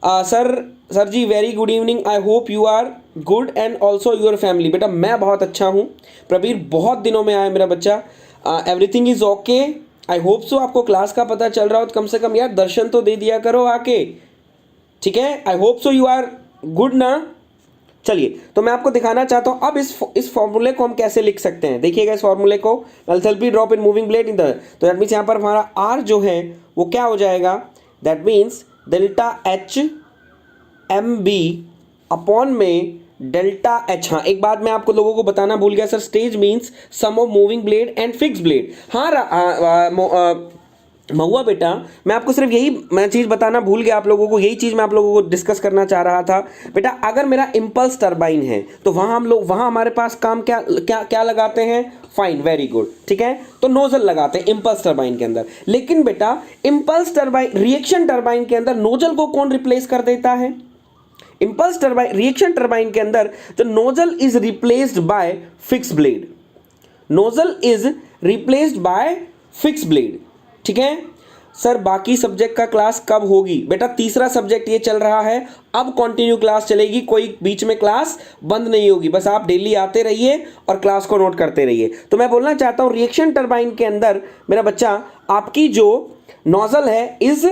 sir ji very good evening, I hope you are good and also your family. बेटा मैं बहुत अच्छा हूँ प्रबीर, बहुत दिनों में आया मेरा बच्चा। Everything is okay, I hope सो। आपको क्लास का पता चल रहा हो तो कम से कम यार दर्शन तो दे दिया करो आके, ठीक है? I hope so you are good ना। चलिए तो मैं आपको दिखाना चाहता हूं अब इस फॉर्मूले को हम कैसे लिख सकते हैं। देखिएगा इस फॉर्मूले को, enthalpy drop in moving blade in the, तो दैट मीन्स यहां पर हमारा आर जो है वो क्या हो जाएगा? That means delta H M B upon में डेल्टा एच। हाँ एक बात मैं आपको लोगों को बताना भूल गया sir, stage means sum of moving blade and fix blade. हाँ महुआ बेटा मैं आपको सिर्फ मैं चीज़ बताना भूल गया आप लोगों को, यही चीज़ मैं आप लोगों को डिस्कस करना चाह रहा था। बेटा अगर मेरा इंपल्स टरबाइन है तो वहाँ हमारे पास काम क्या क्या क्या लगाते हैं? फाइन, वेरी गुड, ठीक है? तो नोजल लगाते हैं इंपल्स टरबाइन के अंदर। लेकिन बेटा इंपल्स टरबाइन रिएक्शन टरबाइन के अंदर नोजल को कौन रिप्लेस कर देता है? इंपल्स टरबाइन रिएक्शन टरबाइन के अंदर the nozzle is replaced by fix blade. Nozzle is replaced by fix blade, ठीक है? सर बाकी सब्जेक्ट का क्लास कब होगी? बेटा तीसरा सब्जेक्ट ये चल रहा है, अब कंटिन्यू क्लास चलेगी, कोई बीच में क्लास बंद नहीं होगी। बस आप डेली आते रहिए और क्लास को नोट करते रहिए। तो मैं बोलना चाहता हूं रिएक्शन टरबाइन के अंदर मेरा बच्चा आपकी जो नोजल है is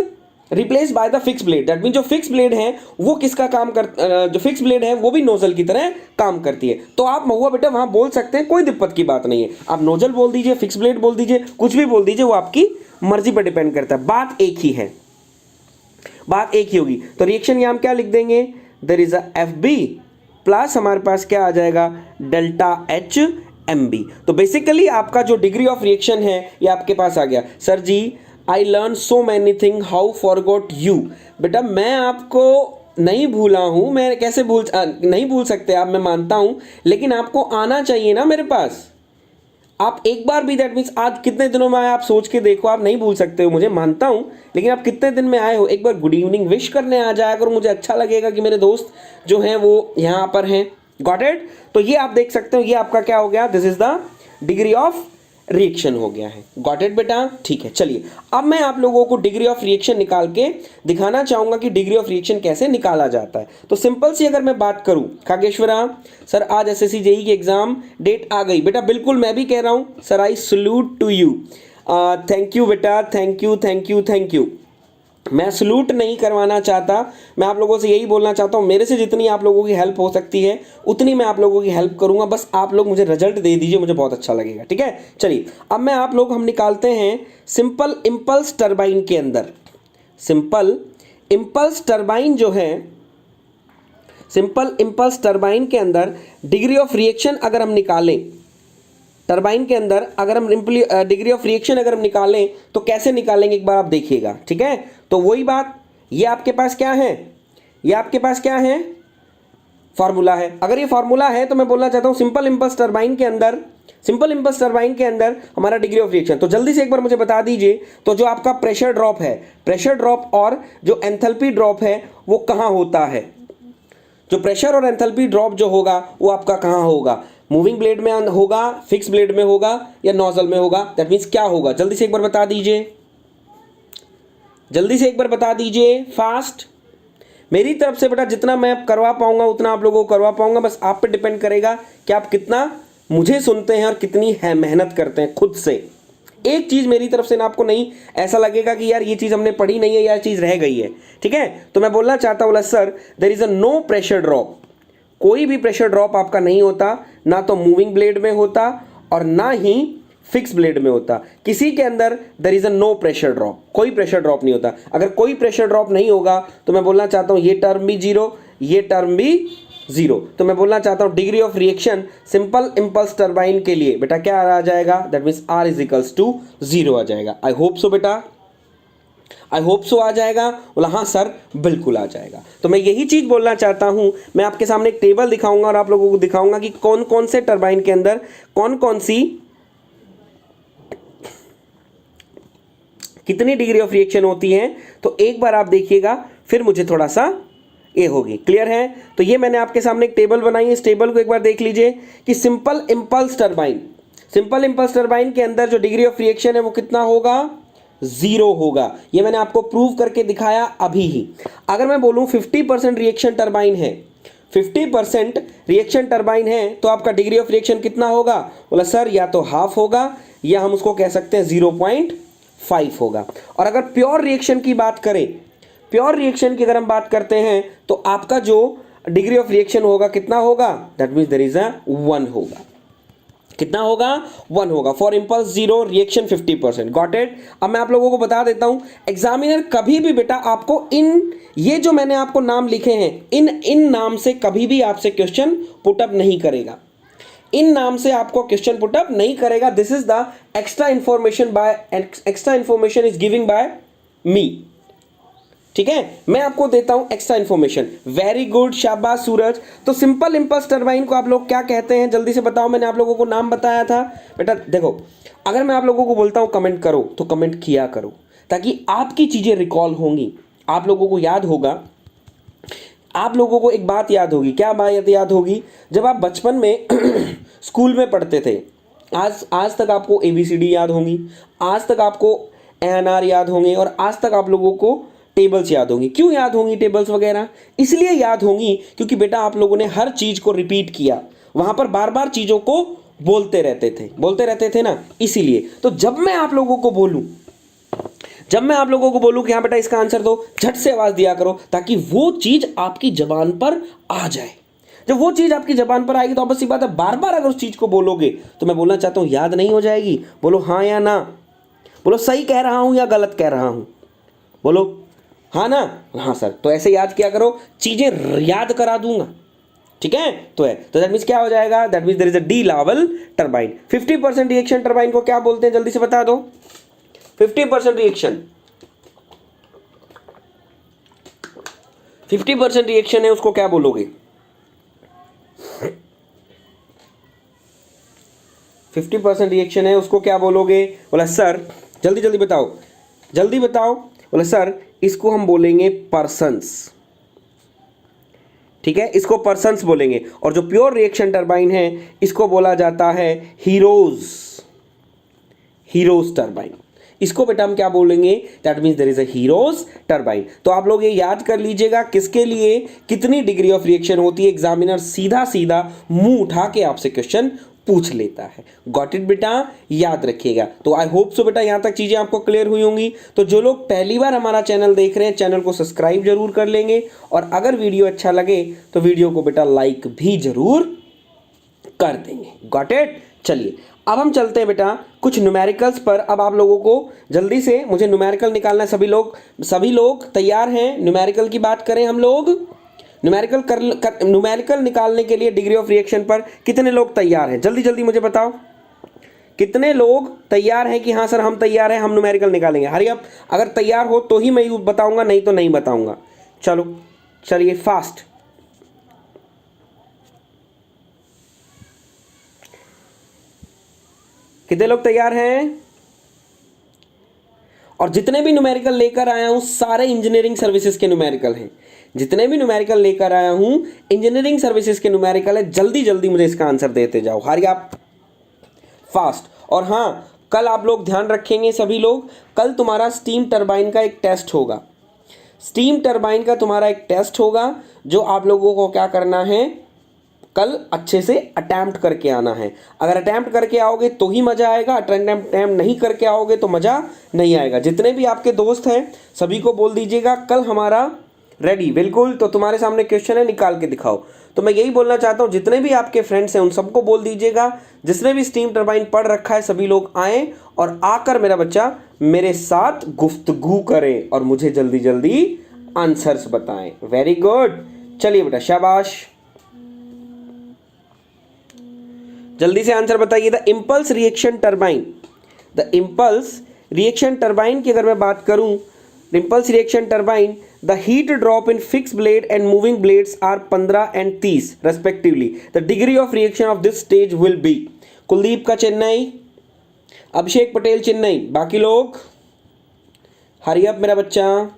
replace by the fix blade. That mean जो फिक्स ब्लेड है वो किसका काम कर जो फिक्स ब्लेड है वो भी नोजल की तरह काम करती है। तो आप महुआ बेटा वहां बोल सकते हैं, कोई दिक्कत की बात नहीं है। आप नोजल बोल दीजिए, फिक्स ब्लेड बोल दीजिए, कुछ भी बोल दीजिए, वो आपकी मर्जी पर डिपेंड करता है। बात एक ही है, बात एक ही होगी। तो रिएक्शन यहां हम क्या लिख देंगे? There is a F B plus हमारे पास क्या आ जाएगा? Delta H M B. तो बेसिकली आपका जो डिग्री ऑफ रिएक्शन है ये आपके पास आ गया। Sir ji I learn so many thing, how forgot you. बेटा मैं आपको नहीं भूला हूं, मैं कैसे नहीं भूल सकते आप, मैं मानता हूं, लेकिन आपको आना चाहिए ना मेरे पास। आप एक बार भी दैट मीन्स आज कितने दिनों में आए आप सोच के देखो। आप नहीं भूल सकते हो, मुझे मानता हूं, लेकिन आप कितने दिन में आए हो? एक बार गुड इवनिंग विश करने आ जाया करो, मुझे अच्छा लगेगा कि मेरे दोस्त जो हैं वो यहाँ पर हैं। Got it? तो ये आप देख सकते हो, ये आपका क्या हो गया? This is the degree of reaction हो गया है। गॉट इट बेटा? ठीक है, चलिए अब मैं आप लोगों को डिग्री ऑफ रिएक्शन निकाल के दिखाना चाहूंगा कि डिग्री ऑफ रिएक्शन कैसे निकाला जाता है। तो सिंपल सी अगर मैं बात करूं, खगेश्वरा सर आज एसएससी जेईई की एग्जाम डेट आ गई। बेटा बिल्कुल मैं भी कह रहा हूं sir, I salute to you. Thank you बेटा, thank you thank you thank you. मैं सलूट नहीं करवाना चाहता, मैं आप लोगों से यही बोलना चाहता हूँ, मेरे से जितनी आप लोगों की हेल्प हो सकती है उतनी मैं आप लोगों की हेल्प करूँगा। बस आप लोग मुझे रिजल्ट दे दीजिए, मुझे बहुत अच्छा लगेगा, ठीक है? चलिए अब मैं आप लोग हम निकालते हैं सिंपल इम्पल्स टरबाइन के अंदर। सिंपल इम्पल्स टरबाइन जो है, सिंपल इम्पल्स टरबाइन के अंदर डिग्री ऑफ रिएक्शन अगर हम निकालें, टरबाइन के अंदर अगर हम डिग्री ऑफ रिएक्शन अगर हम निकालें तो कैसे निकालेंगे एक बार आप देखिएगा, ठीक है? तो वही बात, ये आपके पास क्या है, ये आपके पास क्या है, फार्मूला है। अगर ये फार्मूला है तो मैं बोलना चाहता हूं सिंपल इंपल्स टरबाइन के अंदर, सिंपल इंपल्स टरबाइन के अंदर हमारा डिग्री ऑफ रिएक्शन, तो जल्दी से एक बार मुझे बता दीजिए, तो जो आपका प्रेशर ड्रॉप है, प्रेशर ड्रॉप और जो एंथैल्पी ड्रॉप है वो कहां होता है? जो प्रेशर और एंथैल्पी ड्रॉप जो होगा वो आपका कहां होगा? मूविंग ब्लेड में होगा, फिक्स ब्लेड में होगा या नोजल में होगा? दैट मीन्स क्या होगा, जल्दी से एक बार बता दीजिए, जल्दी से एक बार बता दीजिए, फास्ट। मेरी तरफ से बेटा जितना मैं करवा पाऊंगा उतना आप लोगों को करवा पाऊंगा, बस आप पे डिपेंड करेगा कि आप कितना मुझे सुनते हैं और कितनी है मेहनत करते हैं खुद से। एक चीज मेरी तरफ से ना आपको नहीं ऐसा लगेगा कि यार ये चीज हमने पढ़ी नहीं है, यार चीज रह गई है, ठीक है? तो मैं बोलना चाहता हूं sir there is a no pressure drop, कोई भी प्रेशर ड्रॉप आपका नहीं होता, ना तो मूविंग ब्लेड में होता और ना ही फिक्स ब्लेड में होता, किसी के अंदर there is a no pressure drop, कोई प्रेशर ड्रॉप नहीं होता। अगर कोई प्रेशर ड्रॉप नहीं होगा तो मैं बोलना चाहता हूं ये टर्म भी जीरो, ये टर्म भी जीरो, तो मैं बोलना चाहता हूं degree of reaction simple impulse turbine के लिए बेटा क्या आ जाएगा, that means R is equals to zero आ जाएगा। आई होप सो बेटा, आई होप सो आ जाएगा। बोला हाँ सर बिल्कुल आ जाएगा। तो मैं यही चीज बोलना चाहता हूं, मैं आपके सामने एक टेबल दिखाऊंगा और आप लोगों को दिखाऊंगा कि कौन कौन से टरबाइन के अंदर कौन कौन सी कितनी डिग्री ऑफ रिएक्शन होती है। तो एक बार आप देखिएगा फिर मुझे थोड़ा सा ये होगी, क्लियर है? तो ये मैंने आपके सामने एक टेबल बनाई है, इस टेबल को एक बार देख लीजिए कि simple impulse turbine, simple impulse turbine के अंदर जो डिग्री ऑफ रिएक्शन है वो कितना होगा, जीरो होगा। ये मैंने आपको प्रूव करके दिखाया अभी ही। अगर मैं बोलूं 50% रिएक्शन टरबाइन है, 50% रिएक्शन टरबाइन है तो आपका डिग्री ऑफ रिएक्शन कितना होगा? बोला सर या तो हाफ होगा या हम उसको कह सकते हैं 0.5 होगा। और अगर प्योर रिएक्शन की बात करें, प्योर रिएक्शन की अगर हम बात करते हैं तो आपका जो डिग्री ऑफ रिएक्शन होगा कितना होगा, that means there is a 1 होगा। कितना होगा? 1 होगा। For impulse 0, reaction 50%। Got it? अब मैं आप लोगों को बता देता हूं, एग्जामिनर कभी भी बेटा आपको इन ये जो मैंने आपको नाम लिखे हैं इन नाम से कभी भी आपसे क्वेश्चन पुटअप नहीं करेगा, इन नाम से आपको क्वेश्चन पुटअप नहीं करेगा। This is the extra information is giving by me, ठीक है? मैं आपको देता हूं एक्स्ट्रा इंफॉर्मेशन। वेरी गुड, शाबाश सूरज। तो सिंपल इंपल्स टरबाइन को आप लोग क्या कहते हैं, जल्दी से बताओ। मैंने आप लोगों को नाम बताया था बेटा। देखो, अगर मैं आप लोगों को बोलता हूं कमेंट करो तो कमेंट किया करो, ताकि आपकी चीजें रिकॉल होंगी, आप लोगों को याद होगा। आप लोगों को एक बात याद होगी, क्या बात याद होगी? जब आप बचपन में स्कूल में पढ़ते थे, आज तक आपको ABCD याद होंगी, आज तक आपको ANR याद होंगे और आज तक आप लोगों को टेबल्स याद होंगी। क्यों याद होंगी टेबल्स वगैरह? इसलिए याद होंगी क्योंकि बेटा आप लोगों ने हर चीज को रिपीट किया, वहां पर बार बार चीजों को बोलते रहते थे ना, इसीलिए। तो जब मैं आप लोगों को बोलूं कि हाँ बेटा इसका आंसर दो, झट से आवाज दिया करो, ताकि वो चीज आपकी जबान पर आ जाए। जब वो चीज आपकी जबान पर आएगी तो बस ये बात है, बार बार अगर उस चीज को बोलोगे तो मैं बोलना चाहता हूं याद नहीं हो जाएगी। बोलो हाँ या ना, बोलो सही कह रहा हूं या गलत कह रहा हूं, बोलो हाँ ना, हाँ सर। तो ऐसे याद किया करो, चीजें याद करा दूंगा, ठीक है? तो दैट मीन्स क्या हो जाएगा, that means there is a D level turbine. 50% reaction turbine को क्या बोलते हैं, जल्दी से बता दो। 50% रिएक्शन, 50% रिएक्शन है, उसको क्या बोलोगे? 50% रिएक्शन है, उसको क्या बोलोगे? बोला सर जल्दी जल्दी बताओ, जल्दी बताओ। बोला सर इसको हम बोलेंगे पर्सन्स, ठीक है? इसको पर्सन्स बोलेंगे। और जो प्योर रिएक्शन टरबाइन है इसको बोला जाता है हीरोज टरबाइन। इसको बेटा हम क्या बोलेंगे, that means there is a hero's turbine. तो आप लोग ये याद कर लीजिएगा किसके लिए कितनी डिग्री ऑफ रिएक्शन होती है। एग्जामिनर सीधा सीधा मुंह उठा के आपसे क्वेश्चन पूछ लेता है। गॉट इट बेटा, याद रखिएगा। तो आई होप सो बेटा यहां तक चीजें आपको क्लियर हुई होंगी। तो जो लोग पहली बार हमारा चैनल देख रहे हैं, चैनल को सब्सक्राइब जरूर कर लेंगे, और अगर वीडियो अच्छा लगे तो वीडियो को बेटा लाइक भी जरूर कर देंगे। Got it? चलिए अब हम चलते हैं बेटा कुछ न्यूमेरिकल्स पर। अब आप लोगों को जल्दी से मुझे न्यूमेरिकल निकालना है। सभी लोग तैयार हैं? न्यूमेरिकल की बात करें हम लोग, न्यूमेरिकल निकालने के लिए डिग्री ऑफ रिएक्शन पर कितने लोग तैयार हैं? जल्दी जल्दी मुझे बताओ कितने लोग तैयार हैं कि हाँ सर हम तैयार हैं, हम न्यूमेरिकल निकालेंगे? हरी अप, अगर तैयार हो तो ही मैं बताऊंगा, नहीं तो नहीं बताऊंगा। चलो चलिए फास्ट। कितने लोग तैयार हैं? और जितने भी न्यूमेरिकल लेकर आया हूं सारे इंजीनियरिंग सर्विसेज के न्यूमेरिकल हैं। जितने भी न्यूमेरिकल लेकर आया हूं इंजीनियरिंग सर्विसेज के न्यूमेरिकल है। जल्दी जल्दी मुझे इसका आंसर देते जाओ, हरी आप फास्ट। और हाँ, कल आप लोग ध्यान रखेंगे सभी लोग, कल तुम्हारा स्टीम टरबाइन का एक टेस्ट होगा। स्टीम टरबाइन का तुम्हारा एक टेस्ट होगा जो आप लोगों को क्या करना है, कल अच्छे से अटेम्प्ट करके आना है। अगर अटेम्प्ट करके आओगे तो ही मज़ा आएगा, अटेम्प्ट नहीं करके आओगे तो मज़ा नहीं आएगा। जितने भी आपके दोस्त हैं सभी को बोल दीजिएगा कल हमारा रेडी, बिल्कुल। तो तुम्हारे सामने क्वेश्चन है, निकाल के दिखाओ। तो मैं यही बोलना चाहता हूँ, जितने भी आपके फ्रेंड्स हैं उन सबको बोल दीजिएगा, जिसने भी स्टीम टरबाइन पढ़ रखा है सभी लोग आएँ और आकर मेरा बच्चा मेरे साथ गुफ्तगू करें और मुझे जल्दी जल्दी आंसर्स बताएं। वेरी गुड, चलिए बेटा शाबाश, जल्दी से आंसर बताइए। The impulse reaction turbine, the impulse reaction turbine की अगर मैं बात करूं, impulse reaction turbine, the heat drop in fix blade and moving blades are 15 and 30 respectively. The degree of reaction of this stage will be. Kuldeep का चेन्नई, अभिषेक पटेल चेन्नई, बाकी लोग hurry up मेरा बच्चा।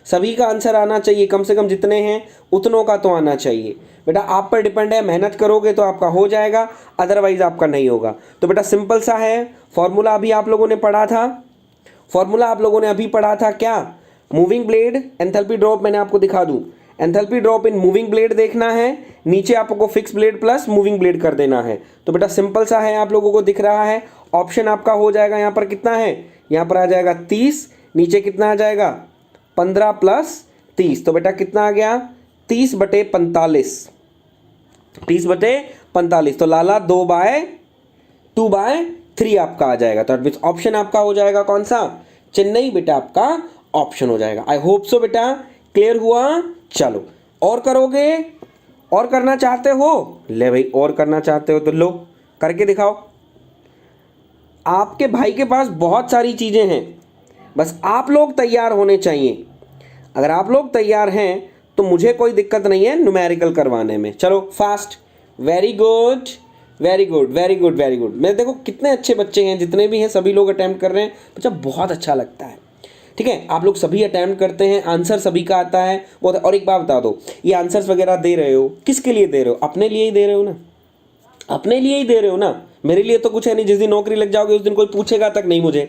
सभी का आंसर आना चाहिए, कम से कम जितने हैं उतनों का तो आना चाहिए। बेटा आप पर डिपेंड है, मेहनत करोगे तो आपका हो जाएगा, अदरवाइज आपका नहीं होगा। तो बेटा सिंपल सा है, फॉर्मूला अभी आप लोगों ने पढ़ा था, फॉर्मूला आप लोगों ने अभी पढ़ा था क्या? मूविंग ब्लेड एंथैल्पी ड्रॉप, मैंने आपको दिखा दूं, enthalpy drop in moving blade देखना है, नीचे आपको fix blade plus moving blade कर देना है। तो बेटा सिंपल सा है, आप लोगों को दिख रहा है। ऑप्शन आपका हो जाएगा यहाँ पर कितना है, यहाँ पर आ जाएगा 30, नीचे कितना आ जाएगा 15 प्लस 30, तो बेटा कितना आ गया 30/45, 30/45। तो लाला 2/3 आपका आ जाएगा। तो ऑप्शन आपका हो जाएगा कौन सा? चेन्नई बेटा आपका ऑप्शन हो जाएगा। आई होप सो बेटा क्लियर हुआ। चलो और करोगे, और करना चाहते हो? ले भाई, और करना चाहते हो तो लो करके दिखाओ। आपके भाई के पास बहुत सारी चीज़ें हैं, बस आप लोग तैयार होने चाहिए। अगर आप लोग तैयार हैं तो मुझे कोई दिक्कत नहीं है न्यूमेरिकल करवाने में। चलो fast, very good very good very good very good. मैं देखो कितने अच्छे बच्चे हैं, जितने भी हैं सभी लोग अटैम्प्ट कर रहे हैं, बच्चा बहुत अच्छा लगता है। ठीक है, आप लोग सभी अटैम्प्ट करते हैं, आंसर सभी का आता है बहुत। और एक बात बता दो, ये आंसर्स वगैरह दे रहे हो किसके लिए दे रहे हो? अपने लिए ही दे रहे हो ना, अपने लिए ही दे रहे हो ना। मेरे लिए तो कुछ है नहीं, जिस दिन नौकरी लग जाओगे उस दिन कोई पूछेगा तक नहीं मुझे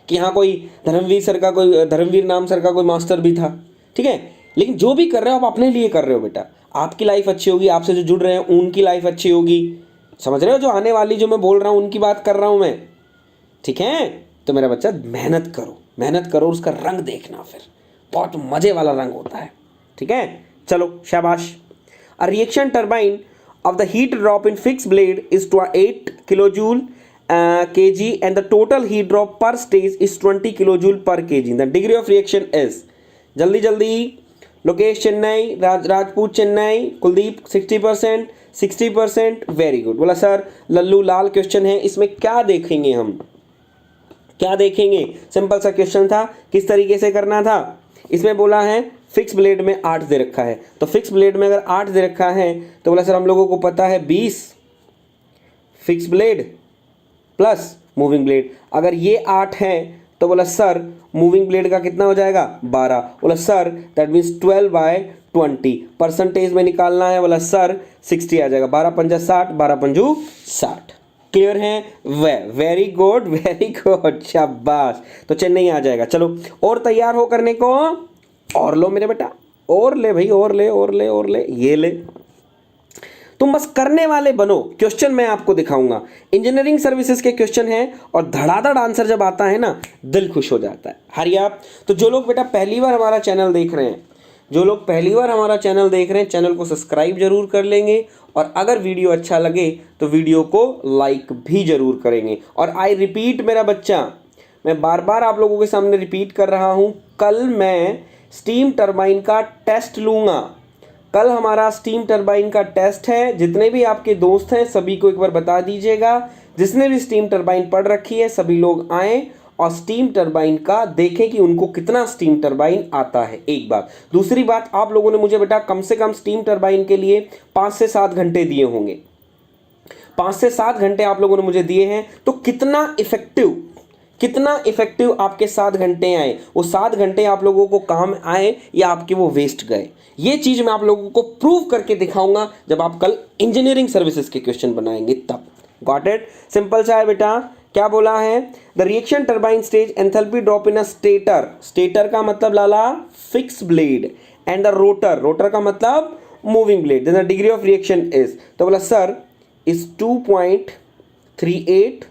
कि हाँ कोई धर्मवीर नाम सर का कोई मास्टर भी था। ठीक है, लेकिन जो भी कर रहे हो आप अपने लिए कर रहे हो बेटा। आपकी लाइफ अच्छी होगी, आपसे जो जुड़ रहे हैं उनकी लाइफ अच्छी होगी, समझ रहे हो? जो आने वाली जो मैं बोल रहा हूँ उनकी बात कर रहा हूँ मैं। ठीक है, तो मेरा बच्चा मेहनत करो, मेहनत करो, उसका रंग देखना, फिर बहुत मज़े वाला रंग होता है। ठीक है, चलो शाबाश। A reaction turbine of the heat drop in fixed blade is 8 kilojoule kg and the total heat drop per stage is 20 kilojoule per kg. The degree of reaction is, जल्दी जल्दी, लोकेश चेन्नई, राजपूत चेन्नई, कुलदीप 60%, 60%, वेरी गुड। बोला sir Lallu लाल question है, इसमें क्या देखेंगे हम, क्या देखेंगे? सिंपल सा क्वेश्चन था, किस तरीके से करना था? इसमें बोला है फिक्स ब्लेड में 8 दे रखा है, तो फिक्स ब्लेड में अगर 8 दे रखा है तो बोला सर हम लोगों को पता है 20 fix blade plus moving blade. अगर ये 8 है तो बोला सर मूविंग ब्लेड का कितना हो जाएगा 12। बोला सर दैट मीन्स 12/20। परसेंटेज में निकालना है, बोला सर 60 आ जाएगा, 12×5 60, 12×5 60। क्लियर है? वेरी गुड वेरी गुड, शाबाश। तो चेन्नई आ जाएगा। चलो और तैयार हो करने को, और लो मेरे बेटा, और ले भाई, और ले और ले और ले, ये ले। तुम बस करने वाले बनो। क्वेश्चन मैं आपको दिखाऊंगा, इंजीनियरिंग सर्विसेज के क्वेश्चन हैं और धड़ाधड़ आंसर जब आता है ना दिल खुश हो जाता है। हरी आप। तो जो लोग बेटा पहली बार हमारा चैनल देख रहे हैं, जो लोग पहली बार हमारा चैनल देख रहे हैं, चैनल को सब्सक्राइब जरूर कर लेंगे, और अगर वीडियो अच्छा लगे तो वीडियो को लाइक भी जरूर करेंगे। और आई रिपीट मेरा बच्चा, मैं बार बार आप लोगों के सामने रिपीट कर रहा हूँ, कल मैं स्टीम टरबाइन का टेस्ट लूँगा। कल हमारा स्टीम टरबाइन का टेस्ट है। जितने भी आपके दोस्त हैं सभी को एक बार बता दीजिएगा, जिसने भी स्टीम टरबाइन पढ़ रखी है सभी लोग आए और स्टीम टरबाइन का देखें कि उनको कितना स्टीम टरबाइन आता है। एक बात, दूसरी बात, आप लोगों ने मुझे बेटा कम से कम स्टीम टरबाइन के लिए 5 से 7 घंटे दिए होंगे। 5 से 7 घंटे आप लोगों ने मुझे दिए हैं, तो कितना इफेक्टिव आपके 7 घंटे आए, वो 7 घंटे आप लोगों को काम आए या आपके वो वेस्ट गए, ये चीज मैं आप लोगों को प्रूव करके दिखाऊंगा जब आप कल इंजीनियरिंग सर्विसेज के क्वेश्चन बनाएंगे तब। Got it? सिंपल सा है बेटा। क्या बोला है? The reaction turbine stage enthalpy drop in a stator का मतलब लाला fix blade, and the rotor का मतलब moving blade. Then the degree of reaction is, तो बोला सर इज 2.38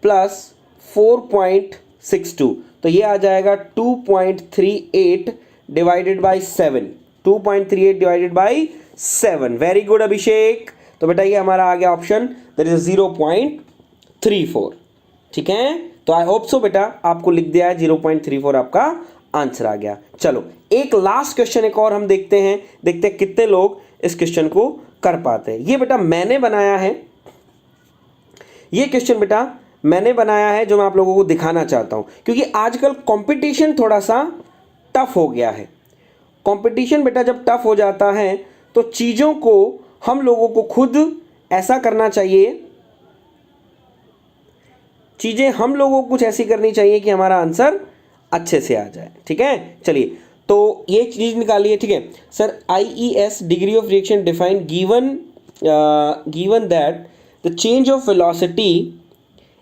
प्लस 4.62, तो ये आ जाएगा 2.38 divided by 7, 2.38 divided by 7। Very good Abhishek. तो बेटा ये हमारा आ गया ऑप्शन, दैट इज 0.34। ठीक है, तो आई होप सो बेटा आपको लिख दिया है 0.34 आपका आंसर आ गया। चलो एक लास्ट क्वेश्चन एक और हम देखते हैं कितने लोग इस क्वेश्चन को कर पाते हैं। ये बेटा मैंने बनाया है, ये क्वेश्चन बेटा मैंने बनाया है जो मैं आप लोगों को दिखाना चाहता हूं, क्योंकि आजकल कंपटीशन थोड़ा सा टफ हो गया है। कंपटीशन बेटा जब टफ हो जाता है तो चीजों को हम लोगों को खुद ऐसा करना चाहिए, चीजें हम लोगों को कुछ ऐसी करनी चाहिए कि हमारा आंसर अच्छे से आ जाए। ठीक है, चलिए तो ये चीज निकालिए। ठीक है sir, IES degree of reaction define given that the change of velocity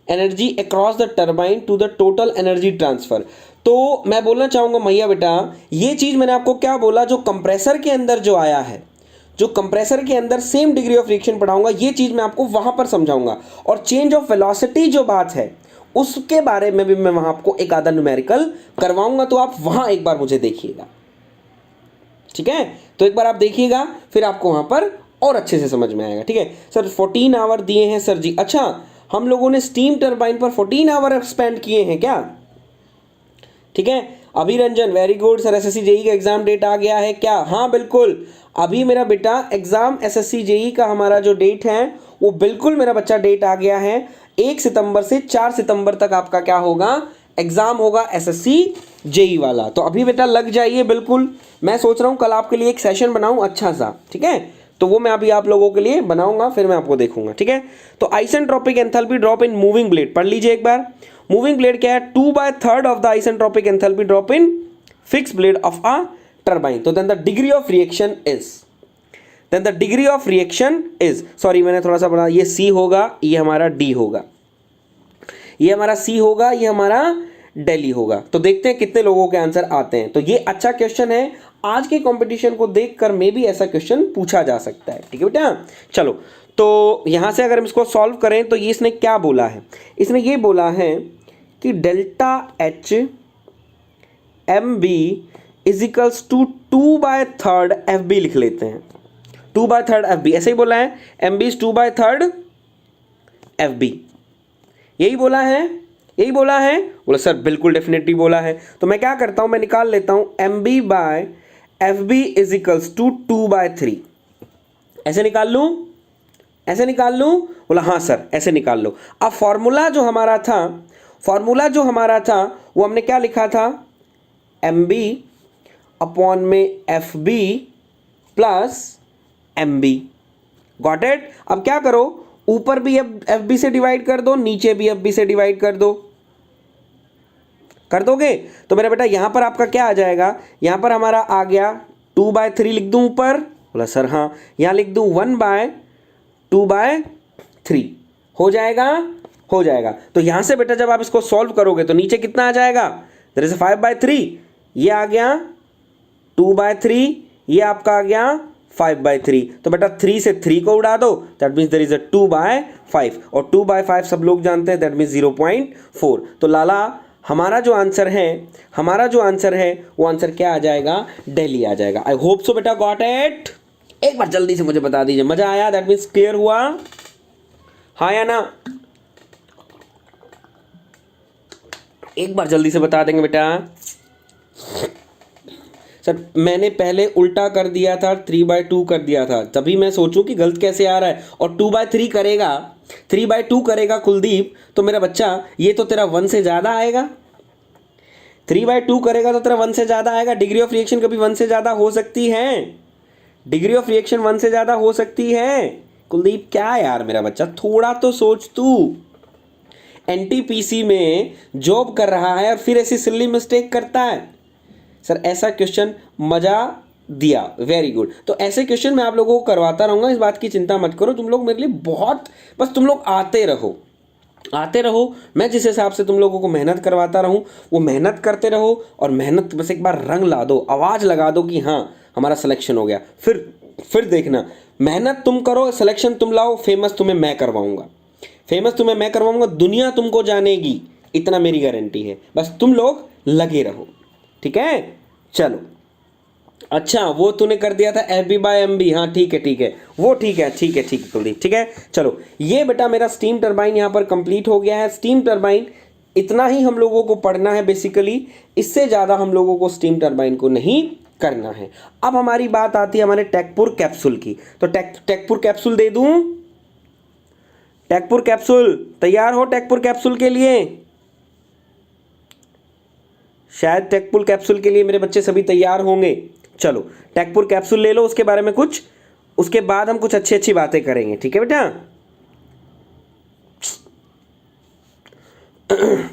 energy across the turbine to the total energy transfer. तो मैं बोलना चाहूंगा मैया बेटा, ये चीज मैंने आपको क्या बोला, जो कंप्रेसर के अंदर जो आया है, जो कंप्रेसर के अंदर सेम डिग्री ऑफ रिएक्शन पढ़ाऊंगा, ये चीज मैं आपको वहां पर समझाऊंगा। और चेंज ऑफ वेलोसिटी जो बात है उसके बारे में भी मैं वहां आपको एक आधा न्यूमेरिकल करवाऊंगा, तो आप वहां एक बार मुझे देखिएगा। ठीक है, तो एक बार आप देखिएगा, फिर आपको वहां पर और अच्छे से समझ में आएगा। ठीक है सर, 14 आवर दिए हैं सर जी। अच्छा, हम लोगों ने स्टीम टरबाइन पर 14 आवर स्पेंड किए हैं क्या? ठीक है, Abhiranjan very good sir. SSC JE का एग्जाम डेट आ गया है क्या? हाँ बिल्कुल, अभी मेरा बेटा एग्जाम SSC जेई का हमारा जो डेट है वो बिल्कुल मेरा बच्चा डेट आ गया है। 1 सितंबर से 4 सितंबर तक आपका क्या होगा, एग्जाम होगा SSC जेई वाला। तो अभी बेटा लग जाइए बिल्कुल। मैं सोच रहा हूँ कल आपके लिए एक सेशन बनाऊं अच्छा सा। ठीक है, तो वो मैं अभी आप लोगों के लिए बनाऊंगा, फिर मैं आपको देखूंगा। ठीक है, तो isentropic enthalpy drop in moving blade पढ़ लीजिए एक बार। मूविंग ब्लेड क्या है? 2/3 of the isentropic enthalpy drop in fix blade of a turbine. तो then the degree of reaction is, sorry मैंने थोड़ा सा पढ़ा, ये C होगा, ये हमारा D होगा, ये हमारा C होगा, ये हमारा दिल्ली होगा। तो देखते हैं कितने लोगों के आंसर आते हैं। तो ये अच्छा क्वेश्चन है, आज के कंपटीशन को देखकर मे भी ऐसा क्वेश्चन पूछा जा सकता है। ठीक है बेटा, चलो तो यहां से अगर हम इसको सॉल्व करें तो ये इसने क्या बोला है, इसने ये बोला है कि delta H MB is equals to 2/3 FB लिख लेते हैं। 2/3 FB ऐसे ही बोला है, MB इज 2/3 FB, यही बोला है। बोला सर बिल्कुल डेफिनेटली बोला है। तो मैं क्या करता हूं, मैं निकाल लेता हूं MB by FB is equals to 2/3। ऐसे निकाल लूं? बोला हाँ सर ऐसे निकाल लो। अब फॉर्मूला जो हमारा था वो हमने क्या लिखा था, MB अपॉन में FB plus MB। Got it? अब क्या करो, ऊपर भी FB से डिवाइड कर दो, नीचे भी FB से डिवाइड कर दोगे तो मेरा बेटा यहां पर आपका क्या आ जाएगा, यहां पर हमारा आ गया 2/3 लिख दूं ऊपर। बोला सर हाँ, यहां लिख दूं 1/2/3 हो जाएगा। तो यहां से बेटा जब आप इसको सॉल्व करोगे तो नीचे कितना आ जाएगा, देयर इज 5/3, ये आ गया 2/3, ये आपका आ गया 5/3। तो बेटा 3 से 3 को उड़ा दो, that means there is a 2/5, और 2/5 सब लोग जानते हैं, दैट मीन्स 0.4। तो लाला हमारा जो आंसर है वो आंसर क्या आ जाएगा, दिल्ली आ जाएगा। आई होप सो बेटा गॉट इट। एक बार जल्दी से मुझे बता दीजिए, मजा आया? दैट मीन्स क्लियर हुआ, हाँ या ना? एक बार जल्दी से बता देंगे बेटा। सर मैंने पहले उल्टा कर दिया था, 3/2 कर दिया था, तभी मैं सोचूं कि गलत कैसे आ रहा है। और 2/3 करेगा, 3/2 करेगा कुलदीप, तो मेरा बच्चा ये तो तेरा 1 से ज़्यादा आएगा। 3/2 करेगा तो तेरा 1 से ज़्यादा आएगा। डिग्री ऑफ रिएक्शन कभी 1 से ज़्यादा हो सकती है, डिग्री ऑफ रिएक्शन 1 से ज़्यादा हो सकती है। कुलदीप क्या यार मेरा बच्चा, थोड़ा तो सोच तू। एनटीपीसी में जॉब कर रहा है और फिर ऐसी सिल्ली मिस्टेक करता है। सर ऐसा क्वेश्चन मजा दिया, वेरी गुड। तो ऐसे क्वेश्चन मैं आप लोगों को करवाता रहूँगा, इस बात की चिंता मत करो। तुम लोग मेरे लिए बहुत, बस तुम लोग आते रहो, आते रहो। मैं जिस हिसाब से तुम लोगों को मेहनत करवाता रहूँ वो मेहनत करते रहो, और मेहनत बस एक बार रंग ला दो, आवाज़ लगा दो कि हाँ हमारा सिलेक्शन हो गया। फिर देखना, मेहनत तुम करो, सिलेक्शन तुम लाओ, फेमस तुम्हें मैं करवाऊँगा, फेमस तुम्हें मैं करवाऊँगा, दुनिया तुमको जानेगी, इतना मेरी गारंटी है। बस तुम लोग लगे रहो, ठीक है। चलो अच्छा, वो तूने कर दिया था FB/MB, हाँ ठीक है ठीक है, वो ठीक है ठीक है ठीक है कुलदीप, ठीक है। चलो ये बेटा मेरा स्टीम टरबाइन यहाँ पर कंप्लीट हो गया है। स्टीम टरबाइन इतना ही हम लोगों को पढ़ना है बेसिकली, इससे ज़्यादा हम लोगों को स्टीम टरबाइन को नहीं करना है। अब हमारी बात आती है हमारे टेकपुर कैप्सूल की, तो टेकपुर कैप्सूल दे दूँ। टेकपुर कैप्सूल तैयार हो? टेकपुर कैप्सूल के लिए शायद टेकपुर कैप्सूल के लिए मेरे बच्चे सभी तैयार होंगे। चलो टेकपुर कैप्सूल ले लो, उसके बारे में कुछ, उसके बाद हम कुछ अच्छी अच्छी बातें करेंगे, ठीक है बेटा।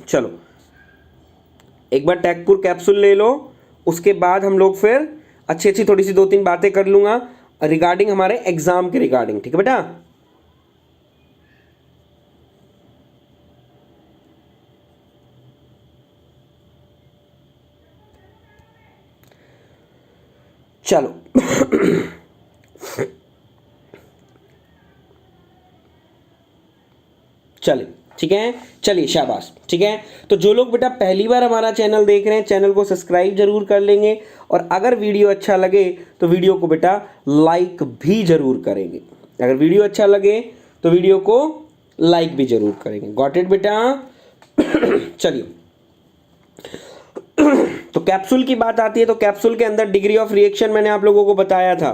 चलो एक बार टेकपुर कैप्सूल ले लो, उसके बाद हम लोग फिर अच्छी अच्छी थोड़ी सी 2-3 बातें कर लूंगा रिगार्डिंग हमारे एग्जाम के रिगार्डिंग, ठीक है बेटा। चलो चलिए ठीक है, चलिए शाबाश, ठीक है। तो जो लोग बेटा पहली बार हमारा चैनल देख रहे हैं, चैनल को सब्सक्राइब जरूर कर लेंगे, और अगर वीडियो अच्छा लगे तो वीडियो को बेटा लाइक भी जरूर करेंगे। अगर वीडियो अच्छा लगे तो वीडियो को लाइक भी जरूर करेंगे। गॉट इट बेटा? चलिए तो कैप्सूल की बात आती है, तो कैप्सूल के अंदर डिग्री ऑफ रिएक्शन मैंने आप लोगों को बताया था।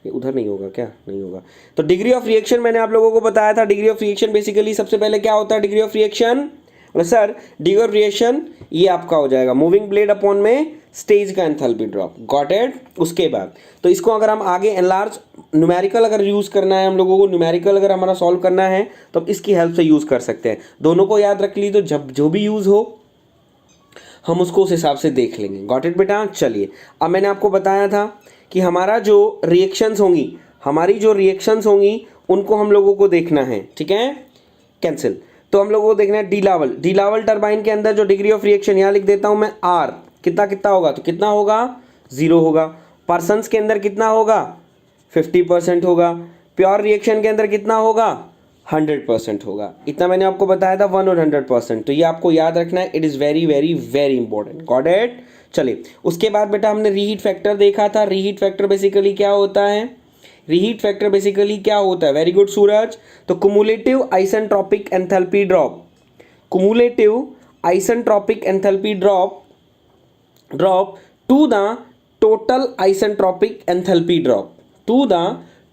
ये उधर नहीं होगा क्या? नहीं होगा। तो डिग्री ऑफ रिएक्शन मैंने आप लोगों को बताया था। डिग्री ऑफ रिएक्शन बेसिकली सबसे पहले क्या होता है degree of reaction? Sir degree of reaction ये आपका हो जाएगा मूविंग ब्लेड अपॉन में स्टेज का एंथैल्पी ड्रॉप। Got it? उसके बाद तो इसको अगर हम आगे एनलार्ज न्यूमेरिकल अगर यूज़ करना है, हम लोगों को न्यूमेरिकल अगर हमारा सॉल्व करना है तो इसकी हेल्प से यूज़ कर सकते हैं। दोनों को याद रख ली, तो जब जो भी यूज़ हो हम उसको उस हिसाब से देख लेंगे। गॉट इट बेटा? चलिए अब मैंने आपको बताया था कि हमारा जो रिएक्शंस होंगी, हमारी जो रिएक्शंस होंगी उनको हम लोगों को देखना है, ठीक है। कैंसिल। तो हम लोगों को देखना है D level. D level turbine के अंदर जो डिग्री ऑफ रिएक्शन यहाँ लिख देता हूँ मैं R, कितना कितना होगा? तो कितना होगा? 0 होगा। पर्सन्स के अंदर कितना होगा? 50% होगा। प्योर रिएक्शन के अंदर कितना होगा? 100% होगा। इतना मैंने आपको बताया था, 1 और 100%। तो ये आपको याद रखना है, it is very very very important. Got it? चलिए उसके बाद बेटा हमने रीहीट फैक्टर देखा था। रीहीट फैक्टर बेसिकली क्या होता है? रीहीट फैक्टर बेसिकली क्या होता है? Very good Suraj. तो cumulative isentropic enthalpy drop, cumulative isentropic enthalpy drop to the total isentropic enthalpy drop, to the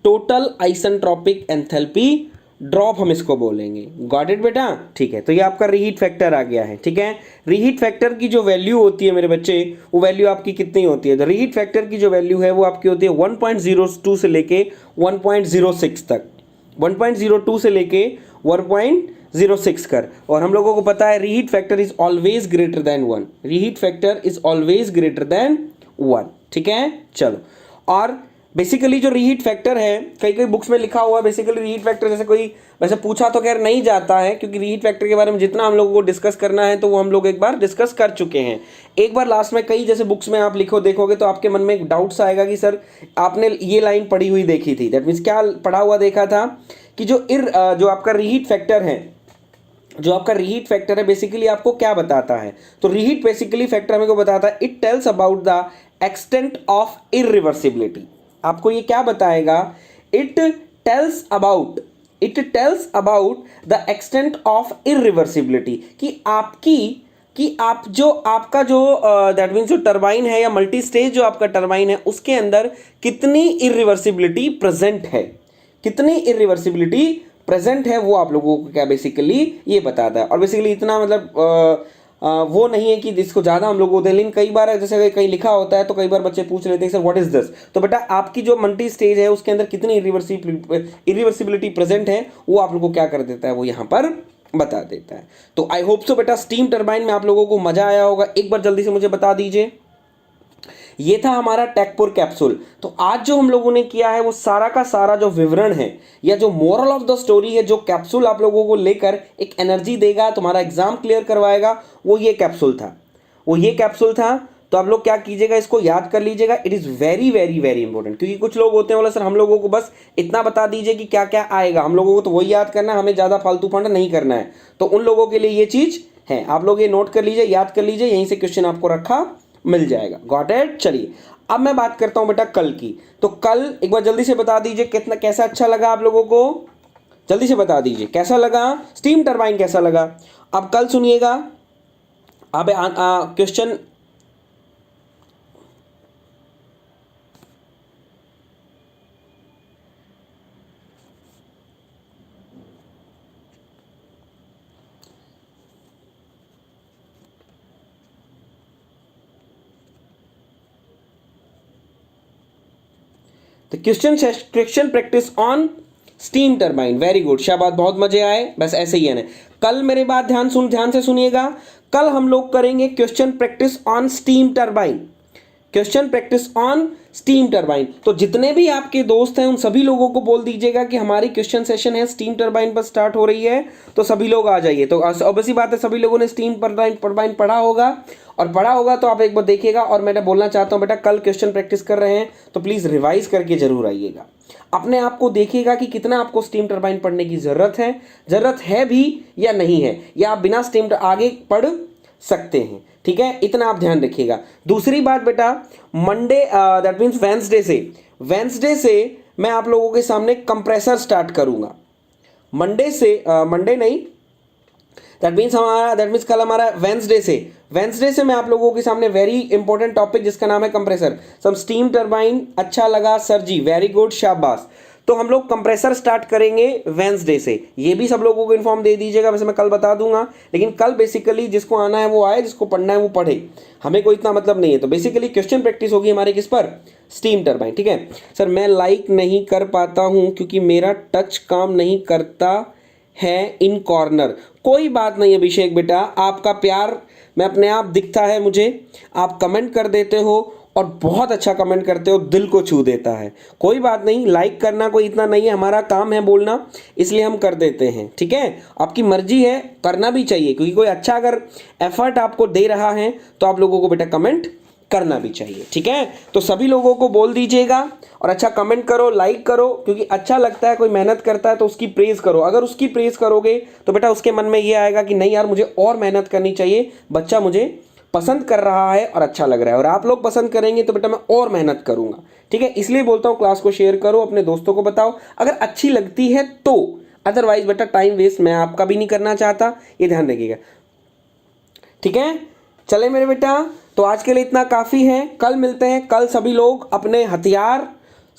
total isentropic enthalpy drop हम इसको बोलेंगे। गॉट इट बेटा? ठीक है। तो ये आपका रीहीट फैक्टर आ गया है, ठीक है। रीहीट फैक्टर की जो वैल्यू होती है मेरे बच्चे, वो वैल्यू आपकी कितनी होती है? तो रीहीट फैक्टर की जो वैल्यू है वो आपकी होती है 1.02 से लेके 1.06 तक, 1.02 से लेके 1.06 कर। और हम लोगों को पता है reheat factor is always greater than 1, reheat factor is always greater than 1, ठीक है। चलो और बेसिकली जो रीहीट फैक्टर है, कई कई बुक्स में लिखा हुआ है बेसिकली रीहीट फैक्टर, जैसे कोई वैसे पूछा तो खैर नहीं जाता है, क्योंकि रीहीट फैक्टर के बारे में जितना हम लोगों को डिस्कस करना है तो वो हम लोग एक बार डिस्कस कर चुके हैं। एक बार लास्ट में कई जैसे बुक्स में आप लिखो देखोगे तो आपके मन में एक डाउट्स आएगा कि सर आपने ये लाइन पढ़ी हुई देखी थी। दैट मीन्स क्या पढ़ा हुआ देखा था कि जो आपका रीहीट फैक्टर है, जो आपका रीहीट फैक्टर है बेसिकली आपको क्या बताता है? तो रीहीट बेसिकली फैक्टर हमें को बताता है it tells about the extent of irreversibility. आपको ये क्या बताएगा? It tells about the extent of irreversibility, कि आपकी कि आप जो आपका जो दैट मीन्स जो टरबाइन है या मल्टी स्टेज जो आपका टरबाइन है उसके अंदर कितनी इरिवर्सिबिलिटी प्रेजेंट है, कितनी इरिवर्सिबिलिटी प्रेजेंट है, वो आप लोगों को क्या बेसिकली ये बताता है। और बेसिकली इतना मतलब वो नहीं है कि जिसको ज़्यादा हम लोग होते हैं, लेकिन कई बार जैसे कहीं लिखा होता है तो कई बार बच्चे पूछ लेते हैं सर व्हाट इज दिस, तो बेटा आपकी जो मल्टी स्टेज है उसके अंदर कितनी इरिवर्सिबिलिटी प्रेजेंट है वो आप लोग को क्या कर देता है, वो यहाँ पर बता देता है। तो आई होप सो बेटा स्टीम टरबाइन में आप लोगों को मजा आया होगा। एक बार जल्दी से मुझे बता दीजिए, ये था हमारा टेकपुर कैप्सूल। तो आज जो हम लोगों ने किया है वो सारा का सारा जो विवरण है या जो मोरल ऑफ द स्टोरी है, जो कैप्सूल आप लोगों को लेकर एक एनर्जी देगा, तुम्हारा एग्जाम क्लियर करवाएगा, वो ये कैप्सूल था, वो ये कैप्सूल था। तो आप लोग क्या कीजिएगा, इसको याद कर लीजिएगा। It is very very very important, क्योंकि कुछ लोग होते हैं बोला सर हम लोगों को बस इतना बता दीजिए कि क्या क्या आएगा, हम लोगों को तो वही याद करना है, हमें ज़्यादा फालतू फंड नहीं करना है। तो उन लोगों के लिए ये चीज़ है, आप लोग ये नोट कर लीजिए, याद कर लीजिए, यहीं से क्वेश्चन आपको रखा मिल जाएगा। Got it. चलिए अब मैं बात करता हूं बेटा कल की। तो कल एक बार जल्दी से बता दीजिए कितना कैसा अच्छा लगा आप लोगों को, जल्दी से बता दीजिए कैसा लगा, स्टीम टरबाइन कैसा लगा। अब कल सुनिएगा, अब क्वेश्चन तो question practice on steam turbine. Very good, शाबाश, बहुत मजे आए, बस ऐसे ही है ना। कल मेरे बात ध्यान से सुनिएगा, कल हम लोग करेंगे question practice on steam turbine, question practice on steam turbine. तो जितने भी आपके दोस्त हैं उन सभी लोगों को बोल दीजिएगा कि हमारी क्वेश्चन सेशन है स्टीम टरबाइन पर स्टार्ट हो रही है, तो सभी लोग आ जाइए। तो ऑब्वियसली बात है सभी लोगों ने स्टीम टरबाइन पढ़ा होगा, और पढ़ा होगा तो आप एक बार देखिएगा। और मैं बोलना चाहता हूँ बेटा कल क्वेश्चन प्रैक्टिस कर रहे हैं तो प्लीज़ रिवाइज करके जरूर आइएगा, अपने आप को देखिएगा कि कितना आपको स्टीम टरबाइन पढ़ने की ज़रूरत है भी या नहीं है, या आप बिना स्टीम आगे पढ़ सकते हैं। ठीक है, इतना आप ध्यान रखिएगा। दूसरी बात बेटा, मंडे दैट मीन्स वेंसडे से मैं आप लोगों के सामने कंप्रेसर स्टार्ट करूंगा। मंडे नहीं, दैट मीन्स कल हमारा वेंसडे से मैं आप लोगों के सामने वेरी इंपॉर्टेंट टॉपिक जिसका नाम है कंप्रेसर, सम स्टीम टरबाइन। अच्छा लगा सर जी, वेरी गुड, शाबाश। तो हम लोग कंप्रेसर स्टार्ट करेंगे वेंसडे से, ये भी सब लोगों को इन्फॉर्म दे दीजिएगा, वैसे मैं कल बता दूंगा, लेकिन कल बेसिकली जिसको आना है वो आए, जिसको पढ़ना है वो पढ़े, हमें कोई इतना मतलब नहीं है। तो बेसिकली क्वेश्चन प्रैक्टिस होगी हमारे किस पर, स्टीम टरबाइन। ठीक है सर, मैं लाइक नहीं कर पाता हूं क्योंकि मेरा टच काम नहीं करता है इन कॉर्नर। कोई बात नहीं अभिषेक बेटा, आपका प्यार मैं अपने आप दिखता है मुझे, आप कमेंट कर देते हो और बहुत अच्छा कमेंट करते हो, दिल को छू देता है। कोई बात नहीं, लाइक करना कोई इतना नहीं है, हमारा काम है बोलना, इसलिए हम कर देते हैं। ठीक है, आपकी मर्जी है, करना भी चाहिए, क्योंकि कोई अच्छा अगर एफर्ट आपको दे रहा है तो आप लोगों को बेटा कमेंट करना भी चाहिए। ठीक है, तो सभी लोगों को बोल दीजिएगा और अच्छा कमेंट करो, लाइक करो, क्योंकि अच्छा लगता है, कोई मेहनत करता है तो उसकी प्रेज़ करो। अगर उसकी प्रेज़ करोगे तो बेटा उसके मन में ये आएगा कि नहीं यार मुझे और मेहनत करनी चाहिए, बच्चा मुझे पसंद कर रहा है और अच्छा लग रहा है, और आप लोग पसंद करेंगे तो बेटा मैं और मेहनत करूंगा। ठीक है, इसलिए बोलता हूँ क्लास को शेयर करो, अपने दोस्तों को बताओ अगर अच्छी लगती है तो, अदरवाइज बेटा टाइम वेस्ट मैं आपका भी नहीं करना चाहता, ये ध्यान रखिएगा। ठीक है, चले मेरे बेटा, तो आज के लिए इतना काफ़ी है, कल मिलते हैं। कल सभी लोग अपने हथियार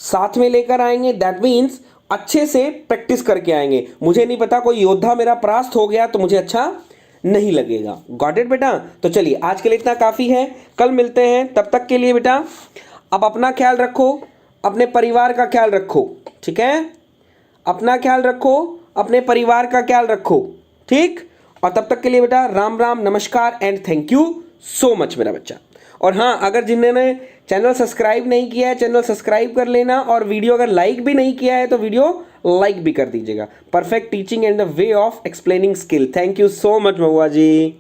साथ में लेकर आएंगे, दैट मीन्स अच्छे से प्रैक्टिस करके आएंगे। मुझे नहीं पता कोई योद्धा मेरा परास्त हो गया तो मुझे अच्छा नहीं लगेगा। गॉट इट बेटा, तो चलिए आज के लिए इतना काफ़ी है, कल मिलते हैं। तब तक के लिए बेटा अब अपना ख्याल रखो, अपने परिवार का ख्याल रखो। ठीक है, अपना ख्याल रखो, अपने परिवार का ख्याल रखो। ठीक, और तब तक के लिए बेटा राम राम, नमस्कार and thank you so much मेरा बच्चा। और हाँ, अगर जिन्होंने चैनल सब्सक्राइब नहीं किया है चैनल सब्सक्राइब कर लेना, और वीडियो अगर लाइक भी नहीं किया है तो वीडियो लाइक भी कर दीजिएगा। Perfect teaching and the way of explaining skill. Thank you so much Mahua ji.